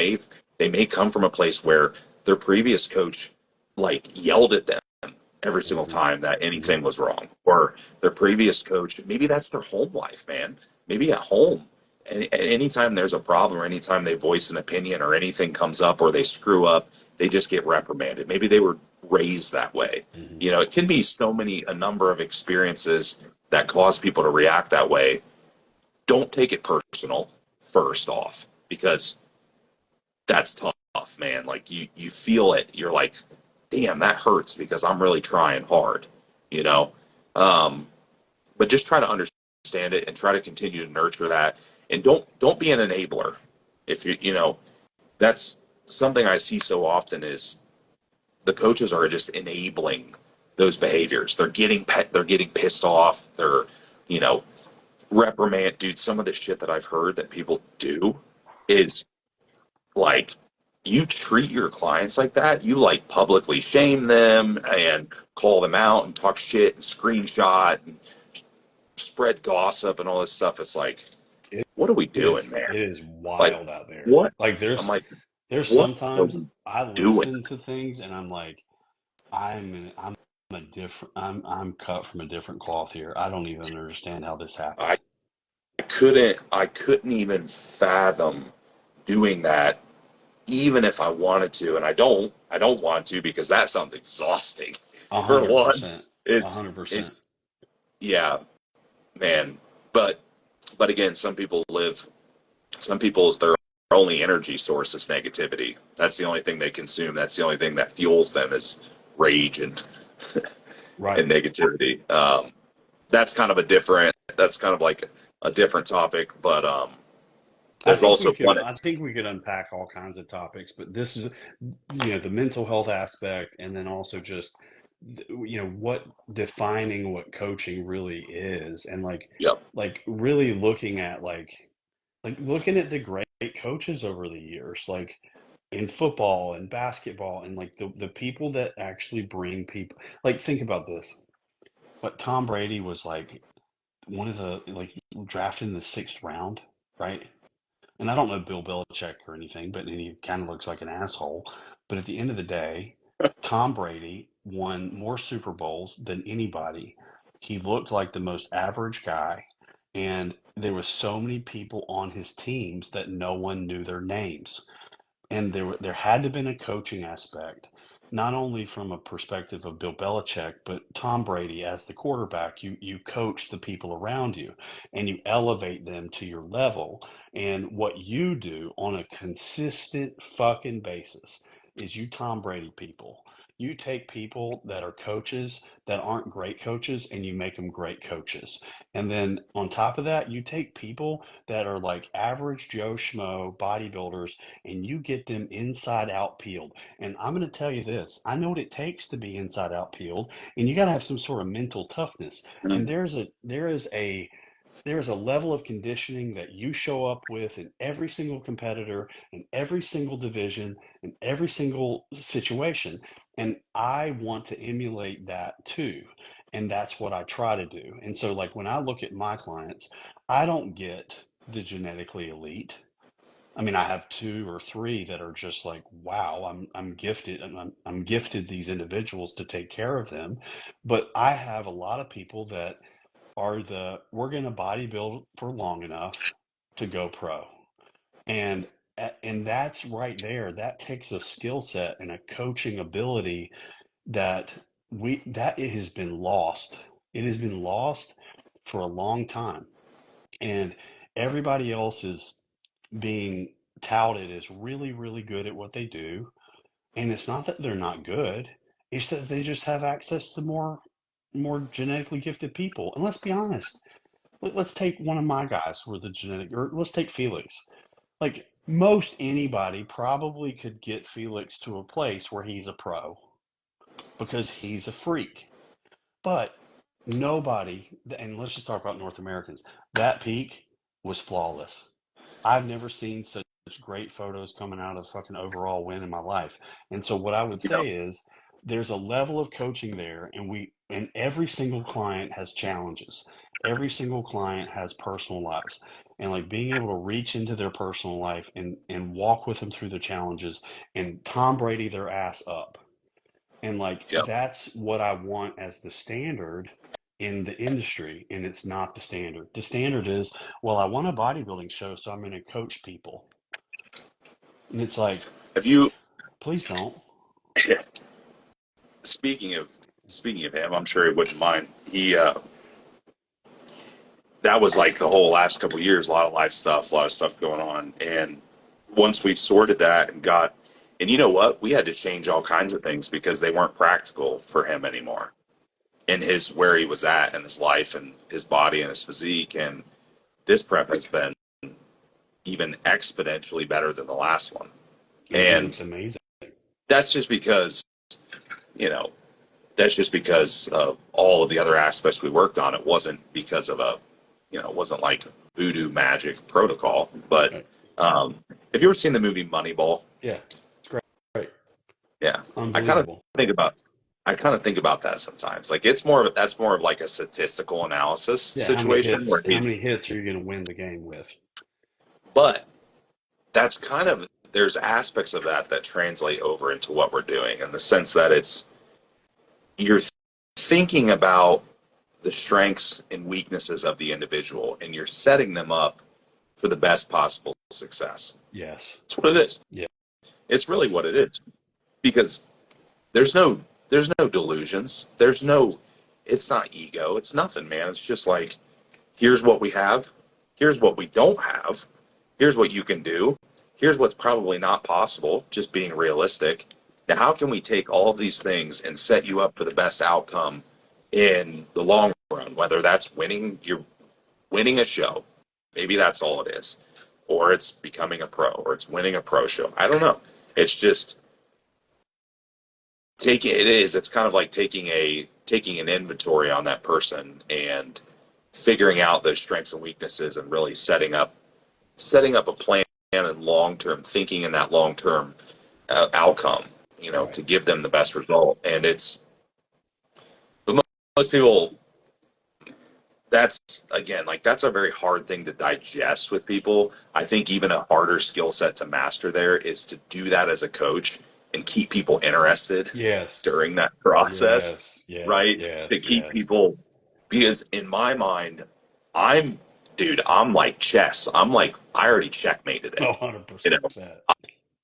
[SPEAKER 1] may come from a place where their previous coach like yelled at them every single
[SPEAKER 2] Hmm.
[SPEAKER 1] time that
[SPEAKER 2] Hmm.
[SPEAKER 1] anything was wrong, or their previous coach, maybe that's their home life, man. Maybe at home, anytime there's a problem or anytime they voice an opinion or anything comes up or they screw up, they just get reprimanded. Maybe they were raised that way.
[SPEAKER 2] Hmm.
[SPEAKER 1] You know, it can be a number of experiences that cause people to react that way. Don't take it personal, first off, because that's tough, man. Like you feel it. You're like, damn, that hurts because I'm really trying hard, you know? Um, but just try to understand it and try to continue to nurture that. And don't be an enabler. If you know, that's something I see so often is the coaches are just enabling those behaviors. They're getting pissed off. They're, you know, reprimand, dude. Some of the shit that I've heard that people do is like you treat your clients like that. You like publicly shame them and call them out and talk shit and screenshot and spread gossip and all this stuff. It's like,
[SPEAKER 2] It
[SPEAKER 1] what are we doing, man?
[SPEAKER 2] it is
[SPEAKER 1] Like,
[SPEAKER 2] wild out there.
[SPEAKER 1] what?
[SPEAKER 2] Like
[SPEAKER 1] I'm like,
[SPEAKER 2] there's
[SPEAKER 1] what are
[SPEAKER 2] sometimes
[SPEAKER 1] we
[SPEAKER 2] I
[SPEAKER 1] doing?
[SPEAKER 2] listen to things and I'm like, I'm a different I'm cut from a different cloth here. I don't even understand how this
[SPEAKER 1] I
[SPEAKER 2] happened.
[SPEAKER 1] I couldn't even fathom doing that even if I wanted to, and I don't want to because that sounds exhausting.
[SPEAKER 2] A
[SPEAKER 1] For
[SPEAKER 2] hundred
[SPEAKER 1] one,
[SPEAKER 2] percent. A
[SPEAKER 1] it's
[SPEAKER 2] hundred percent.
[SPEAKER 1] it's yeah, man. But again, some people's their only energy source is negativity. That's the only thing they consume. That's the only thing that fuels them is rage
[SPEAKER 2] Right.
[SPEAKER 1] and negativity. That's kind of like a different topic, but there's also one.
[SPEAKER 2] I think we could unpack all kinds of topics, but this is, the mental health aspect, and then also just, what defining what coaching really is, and
[SPEAKER 1] Yep.
[SPEAKER 2] really looking at looking at the great coaches over the years, like in football and basketball, and like the people that actually bring people. Like think about this. But Tom Brady was like one of the drafted in the sixth round, right? And I don't know Bill Belichick or anything, but he kind of looks like an asshole. But at the end of the day, Tom Brady won more Super Bowls than anybody. He looked like the most average guy, and there was so many people on his teams that no one knew their names. And there had to have been a coaching aspect, not only from a perspective of Bill Belichick, but Tom Brady as the quarterback. You coach the people around you, and you elevate them to your level. And what you do on a consistent fucking basis is you Tom Brady people. You take people that are coaches that aren't great coaches and you make them great coaches. And then on top of that, you take people that are like average Joe Schmo bodybuilders and you get them inside out peeled. And I'm going to tell you this, I know what it takes to be inside out peeled, and you got to have some sort of mental toughness. And there is a There's a level of conditioning that you show up with in every single competitor, in every single division, in every single situation. And I want to emulate that too. And that's what I try to do. And so, like, when I look at my clients, I don't get the genetically elite. I mean, I have two or three that are just like, wow, I'm gifted, and I'm gifted these individuals to take care of them. But I have a lot of people that are we're going to bodybuild for long enough to go pro. And and that's right there. That takes a skill set and a coaching ability that it has been lost. It has been lost for a long time. And everybody else is being touted as really, really good at what they do. And it's not that they're not good. It's that they just have access to more genetically gifted people. And let's be honest, let's take one of my guys with the genetic, or let's take Felix. Like, most anybody probably could get Felix to a place where he's a pro because he's a freak. But nobody, and let's just talk about North Americans, that peak was flawless. I've never seen such great photos coming out of fucking overall win in my life. And so what I would
[SPEAKER 1] You know,
[SPEAKER 2] say is there's a level of coaching there, and every single client has challenges. Every single client has personal lives. And like being able to reach into their personal life and walk with them through the challenges and Tom Brady their ass up. And like
[SPEAKER 1] yep.
[SPEAKER 2] that's what I want as the standard in the industry. And it's not the standard. The standard is, well, I want a bodybuilding show, so I'm going to coach people. And it's like,
[SPEAKER 1] Have you?
[SPEAKER 2] please don't.
[SPEAKER 1] Speaking of him, I'm sure he wouldn't mind. That was like the whole last couple of years, a lot of life stuff, a lot of stuff going on. And once we've sorted that and you know what? We had to change all kinds of things because they weren't practical for him anymore in where he was at in his life and his body and his physique. And this prep has been even exponentially better than the last one.
[SPEAKER 2] And he
[SPEAKER 1] And
[SPEAKER 2] looks amazing.
[SPEAKER 1] that's just because, you know, that's just because of all of the other aspects we worked on. It wasn't because of it wasn't like voodoo magic protocol. But
[SPEAKER 2] Right.
[SPEAKER 1] um, have you ever seen the movie Moneyball?
[SPEAKER 2] Yeah. It's great. Great.
[SPEAKER 1] Yeah, I kind of
[SPEAKER 2] Unbelievable.
[SPEAKER 1] think about that sometimes. Like that's more of like a statistical analysis
[SPEAKER 2] Yeah.
[SPEAKER 1] situation where
[SPEAKER 2] How
[SPEAKER 1] he's,
[SPEAKER 2] many hits are you going to win the game with?
[SPEAKER 1] but that's kind of there's aspects of that translate over into what we're doing in the sense that you're thinking about the strengths and weaknesses of the individual and you're setting them up for the best possible success.
[SPEAKER 2] Yes.
[SPEAKER 1] That's what it is.
[SPEAKER 2] Yes.
[SPEAKER 1] It's really what it is because there's no delusions. It's not ego. It's nothing, man. It's just like, here's what we have. Here's what we don't have. Here's what you can do. Here's what's probably not possible, just being realistic. Now, how can we take all of these things and set you up for the best outcome in the long run? Whether that's you're winning a show, maybe that's all it is, or it's becoming a pro, or it's winning a pro show. I don't know. It's just it's kind of like taking an inventory on that person and figuring out those strengths and weaknesses and really setting up a plan and long term thinking in that long term outcome,
[SPEAKER 2] Right.
[SPEAKER 1] to give them the best result. And but most people, that's again, like that's a very hard thing to digest with people. I think even a harder skill set to master there is to do that as a coach and keep people interested
[SPEAKER 2] Yes.
[SPEAKER 1] during that process,
[SPEAKER 2] Yes. Yes.
[SPEAKER 1] right? To
[SPEAKER 2] Yes.
[SPEAKER 1] keep
[SPEAKER 2] Yes.
[SPEAKER 1] people, because in my mind, I'm, I'm like chess. I'm like, I already checkmated it.
[SPEAKER 2] Oh,
[SPEAKER 1] You know,
[SPEAKER 2] 100%.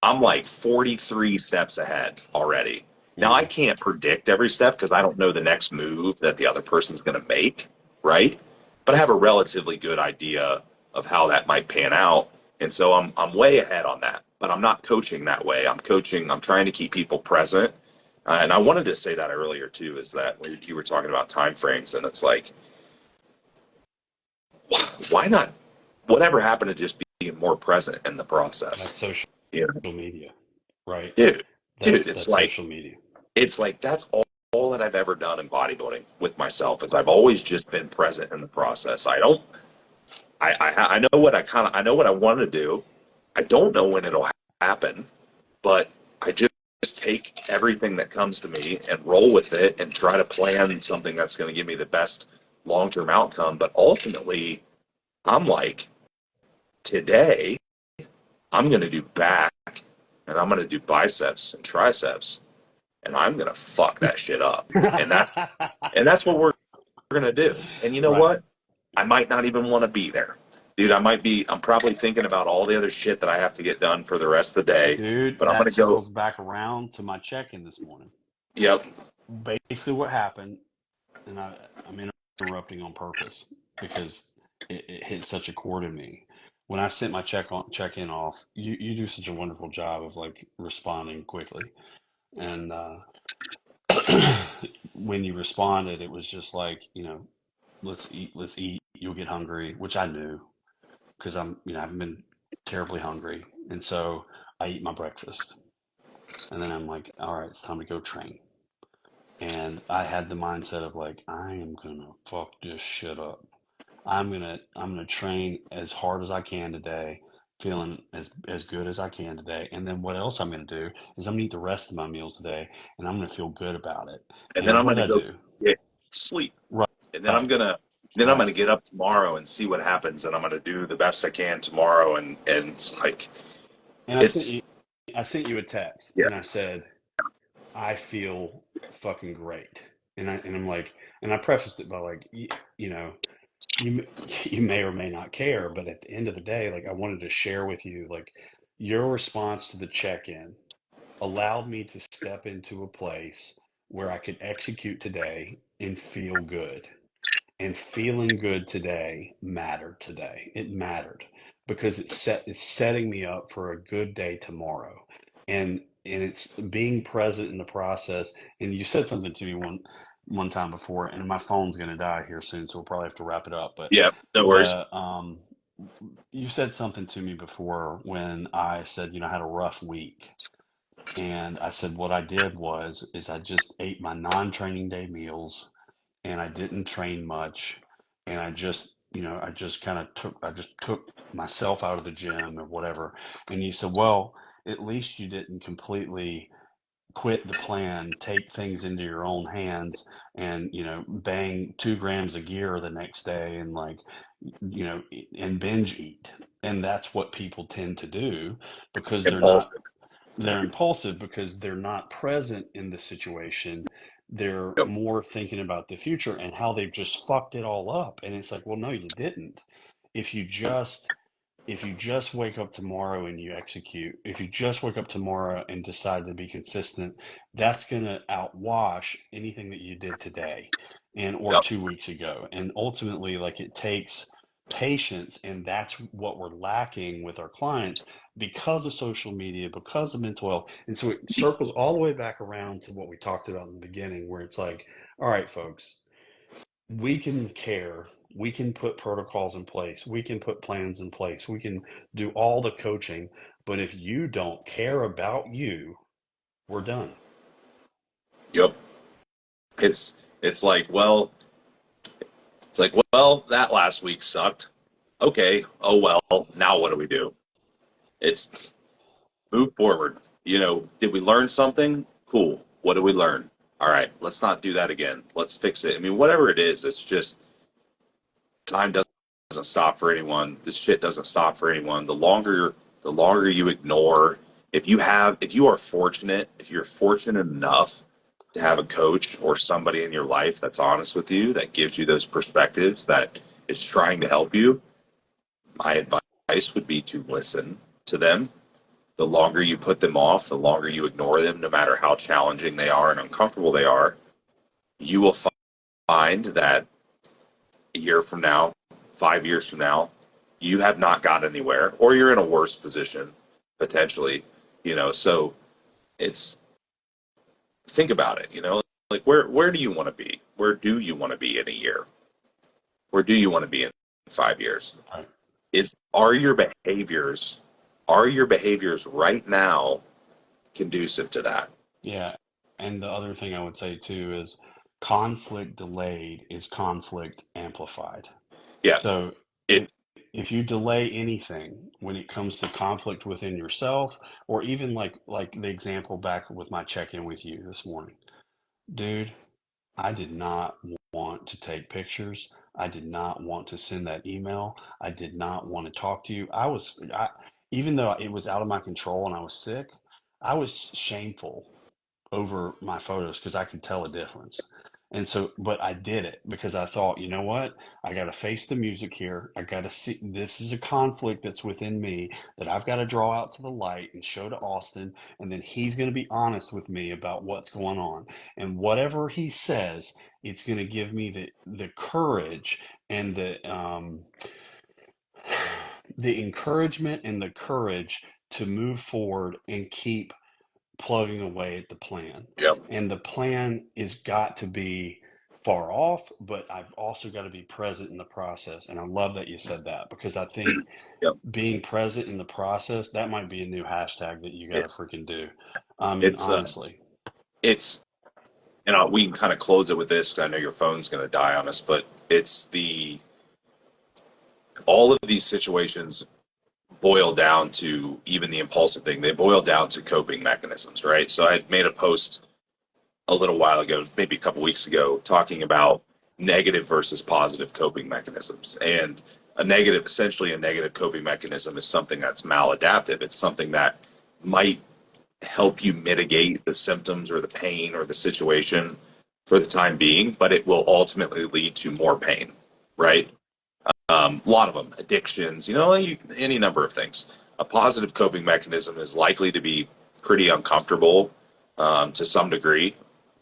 [SPEAKER 1] I'm like 43 steps ahead already. Now I
[SPEAKER 2] Mm.
[SPEAKER 1] can't predict every step because I don't know the next move that the other person's going to make, right? But I have a relatively good idea of how that might pan out, and so I'm way ahead on that. But I'm not coaching that way. I'm trying to keep people present. And I wanted to say that earlier too, is that when you were talking about time frames, and it's like, why not? Whatever happened to just being more present in the process?
[SPEAKER 2] That's social
[SPEAKER 1] You know,
[SPEAKER 2] media, right?
[SPEAKER 1] dude,
[SPEAKER 2] That's social media.
[SPEAKER 1] it's like that's all that I've ever done in bodybuilding with myself is I've always just been present in the process. I know what I know what I want to do. I don't know when it'll happen, but I just take everything that comes to me and roll with it and try to plan something that's going to give me the best long-term outcome. But ultimately, I'm like, today I'm going to do back and I'm going to do biceps and triceps and I'm going to fuck that shit up. And that's what we're going to do. And you know
[SPEAKER 2] Right.
[SPEAKER 1] what? I might not even want to be there. Dude, I'm probably thinking about all the other shit that I have to get done for the rest of the day,
[SPEAKER 2] Dude,
[SPEAKER 1] but I'm going
[SPEAKER 2] that
[SPEAKER 1] to go,
[SPEAKER 2] circles back around to my check-in this morning.
[SPEAKER 1] yep.
[SPEAKER 2] Basically what happened, and I'm interrupting on purpose because it hit such a chord in me. When I sent my check-in off, you do such a wonderful job of like responding quickly. And when you responded, it was just like, let's eat, you'll get hungry, which I knew because I haven't been terribly hungry. And so I eat my breakfast. And then I'm like, all right, it's time to go train. And I had the mindset of like, I am gonna fuck this shit up. I'm gonna train as hard as I can today, feeling as good as I can today. And then what else I'm gonna do is I'm gonna eat the rest of my meals today, and I'm gonna feel good about it.
[SPEAKER 1] And then
[SPEAKER 2] And
[SPEAKER 1] I'm
[SPEAKER 2] what
[SPEAKER 1] going
[SPEAKER 2] did
[SPEAKER 1] to
[SPEAKER 2] I
[SPEAKER 1] go
[SPEAKER 2] do?
[SPEAKER 1] get sleep.
[SPEAKER 2] Right,
[SPEAKER 1] And
[SPEAKER 2] right,
[SPEAKER 1] then I'm
[SPEAKER 2] right.
[SPEAKER 1] going to get up tomorrow and see what happens. And I'm going to do the best I can tomorrow. And it's like,
[SPEAKER 2] And
[SPEAKER 1] it's,
[SPEAKER 2] I sent you a text,
[SPEAKER 1] yeah.
[SPEAKER 2] and I said, I feel fucking great. And I'm like, and I prefaced it by like, you know, you you may or may not care, but at the end of the day, like I wanted to share with you, like your response to the check-in allowed me to step into a place where I could execute today and feel good. And feeling good today mattered today. It mattered because it's setting me up for a good day tomorrow. And it's being present in the process. And you said something to me one time before, and my phone's gonna die here soon, so we'll probably have to wrap it up. But
[SPEAKER 1] Yeah. No worries.
[SPEAKER 2] the you said something to me before when I said, I had a rough week. And I said what I did was is I just ate my non-training day meals and I didn't train much, and I just took myself out of the gym or whatever. And he said, well, at least you didn't completely quit the plan, take things into your own hands, and bang 2 grams of gear the next day, and like and binge eat. And that's what people tend to do because
[SPEAKER 1] Impulsive.
[SPEAKER 2] they're impulsive because they're not present in the situation. They're
[SPEAKER 1] Yep.
[SPEAKER 2] more thinking about the future and how they've just fucked it all up. And it's like, well, no, you didn't. If you just if you just wake up tomorrow and you execute, if you just wake up tomorrow and decide to be consistent, that's going to outwash anything that you did today and or
[SPEAKER 1] Yep.
[SPEAKER 2] 2 weeks ago. And ultimately, like it takes patience, and that's what we're lacking with our clients because of social media, because of mental health. And so it circles all the way back around to what we talked about in the beginning, where it's like, all right, folks, we can care, we can put protocols in place, we can put plans in place, we can do all the coaching, but if you don't care about you, we're done.
[SPEAKER 1] Yep. It's like, well, that last week sucked. Okay. Oh, well, now what do we do? It's move forward. Did we learn something? Cool. What did we learn? All right, let's not do that again. Let's fix it. I mean, whatever it is, it's just time doesn't stop for anyone. This shit doesn't stop for anyone. The longer you ignore, if you're fortunate enough to have a coach or somebody in your life that's honest with you, that gives you those perspectives, that is trying to help you, my advice would be to listen to them. The longer you put them off, the longer you ignore them, no matter how challenging they are and uncomfortable they are, you will find that a year from now, 5 years from now, you have not got anywhere, or you're in a worse position potentially. So it's think about it. Like where do you want to be? Where do you want to be in a year? Where do you want to be in 5 years?
[SPEAKER 2] Right.
[SPEAKER 1] Is are your behaviors right now conducive to that?
[SPEAKER 2] Yeah. And the other thing I would say too is conflict delayed is conflict amplified.
[SPEAKER 1] Yeah,
[SPEAKER 2] So
[SPEAKER 1] it's
[SPEAKER 2] if you delay anything when it comes to conflict within yourself, or even like the example back with my check-in with you this morning, dude, I did not want to take pictures. I did not want to send that email. I did not want to talk to you. Even though it was out of my control and I was sick, I was shameful over my photos because I could tell a difference. And so, but I did it because I thought, you know what? I got to face the music here. I got to see this is a conflict that's within me that I've got to draw out to the light and show to Austin. And then he's going to be honest with me about what's going on. And whatever he says, it's going to give me the courage and the encouragement and the courage to move forward and keep plugging away at the plan.
[SPEAKER 1] Yep.
[SPEAKER 2] And the plan is got to be far off, but I've also got to be present in the process. And I love that you said that because I think
[SPEAKER 1] Yep.
[SPEAKER 2] being present in the process, that might be a new hashtag that you got
[SPEAKER 1] It,
[SPEAKER 2] to freaking do. I mean,
[SPEAKER 1] it's
[SPEAKER 2] honestly.
[SPEAKER 1] it's we can kind of close it with this 'cause I know your phone's going to die on us, but it's the all of these situations boil down to, even the impulsive thing, they boil down to coping mechanisms, right? So I made a post a little while ago, maybe a couple weeks ago, talking about negative versus positive coping mechanisms. And essentially a negative coping mechanism is something that's maladaptive. It's something that might help you mitigate the symptoms or the pain or the situation for the time being, but it will ultimately lead to more pain, right? A lot of them, addictions, any number of things. A positive coping mechanism is likely to be pretty uncomfortable to some degree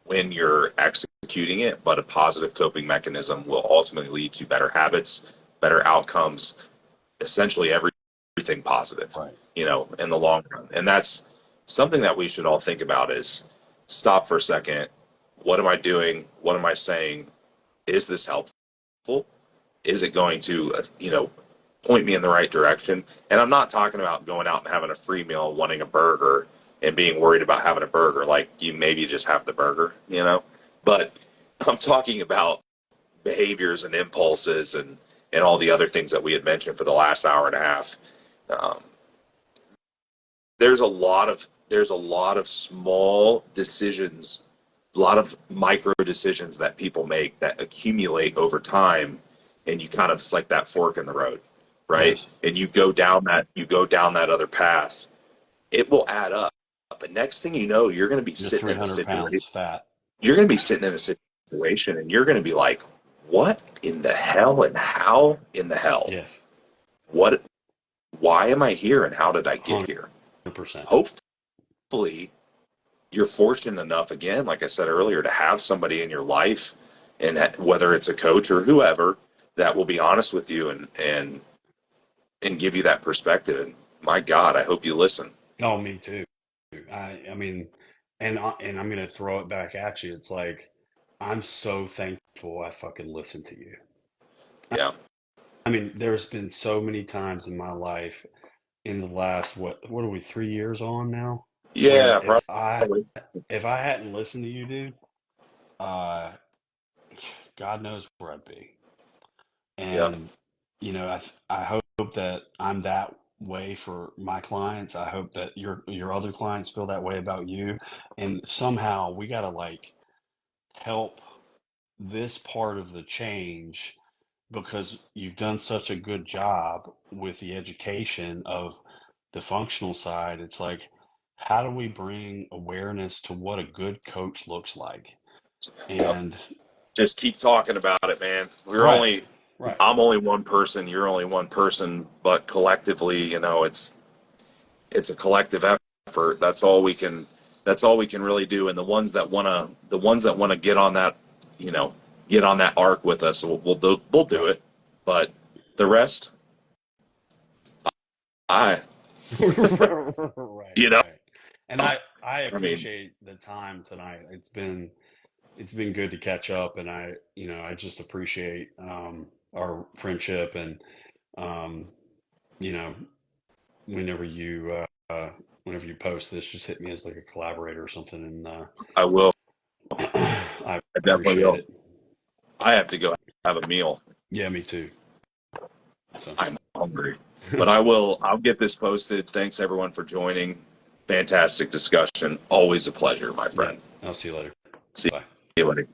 [SPEAKER 1] when you're executing it, but a positive coping mechanism will ultimately lead to better habits, better outcomes, essentially everything positive,
[SPEAKER 2] Right.
[SPEAKER 1] in the long run. And that's something that we should all think about is stop for a second. What am I doing? What am I saying? Is this helpful? Is it going to, point me in the right direction? And I'm not talking about going out and having a free meal, wanting a burger, and being worried about having a burger. Like, you maybe just have the burger, But I'm talking about behaviors and impulses and all the other things that we had mentioned for the last hour and a half. Um, there's a lot of small decisions, a lot of micro decisions that people make that accumulate over time, and you kind of, it's like that fork in the road, right?
[SPEAKER 2] Yes.
[SPEAKER 1] And you go down that other path, it will add up. But next thing you know, you're going to be
[SPEAKER 2] You're
[SPEAKER 1] sitting in a
[SPEAKER 2] 300
[SPEAKER 1] situation.
[SPEAKER 2] pounds fat.
[SPEAKER 1] You're going to be sitting in a situation, and you're going to be like, "What in the hell? And how in the hell?
[SPEAKER 2] Yes.
[SPEAKER 1] What? Why am I here? And how did I get here?"
[SPEAKER 2] 100%.
[SPEAKER 1] Hopefully, you're fortunate enough, again, like I said earlier, to have somebody in your life, and whether it's a coach or whoever, that will be honest with you and give you that perspective. And my God, I hope you listen.
[SPEAKER 2] Oh, me too. I mean, and I'm gonna throw it back at you. It's like I'm so thankful I fucking listened to you.
[SPEAKER 1] Yeah.
[SPEAKER 2] I mean, there's been so many times in my life in the last what are we 3 years on now, where
[SPEAKER 1] Yeah, probably.
[SPEAKER 2] if I hadn't listened to you, dude, uh, God knows where I'd be.
[SPEAKER 1] Yeah.
[SPEAKER 2] And I hope that I'm that way for my clients. I hope that your other clients feel that way about you. And somehow we gotta like help this part of the change because you've done such a good job with the education of the functional side. It's like, how do we bring awareness to what a good coach looks like?
[SPEAKER 1] Yep.
[SPEAKER 2] And
[SPEAKER 1] Just keep talking about it, man.
[SPEAKER 2] right, right.
[SPEAKER 1] I'm only one person, you're only one person, but collectively, it's a collective effort. That's all we can really do. And the ones that wanna get on that, you know, get on that arc with us, we'll do
[SPEAKER 2] Right.
[SPEAKER 1] it. But the rest, I,
[SPEAKER 2] Right,
[SPEAKER 1] you know,
[SPEAKER 2] right. And I
[SPEAKER 1] I mean,
[SPEAKER 2] appreciate the time tonight. It's been good to catch up, and I just appreciate our friendship and um you know whenever you whenever you post this, just hit me as like a collaborator or something, and
[SPEAKER 1] I will.
[SPEAKER 2] I
[SPEAKER 1] I definitely
[SPEAKER 2] appreciate
[SPEAKER 1] will.
[SPEAKER 2] it.
[SPEAKER 1] I have to go have a meal.
[SPEAKER 2] Yeah, me too. So.
[SPEAKER 1] I'm hungry. But I'll get this posted. Thanks everyone for joining. Fantastic discussion. Always a pleasure, my
[SPEAKER 2] Yeah.
[SPEAKER 1] friend.
[SPEAKER 2] I'll see you later.
[SPEAKER 1] See
[SPEAKER 2] Bye.
[SPEAKER 1] you later.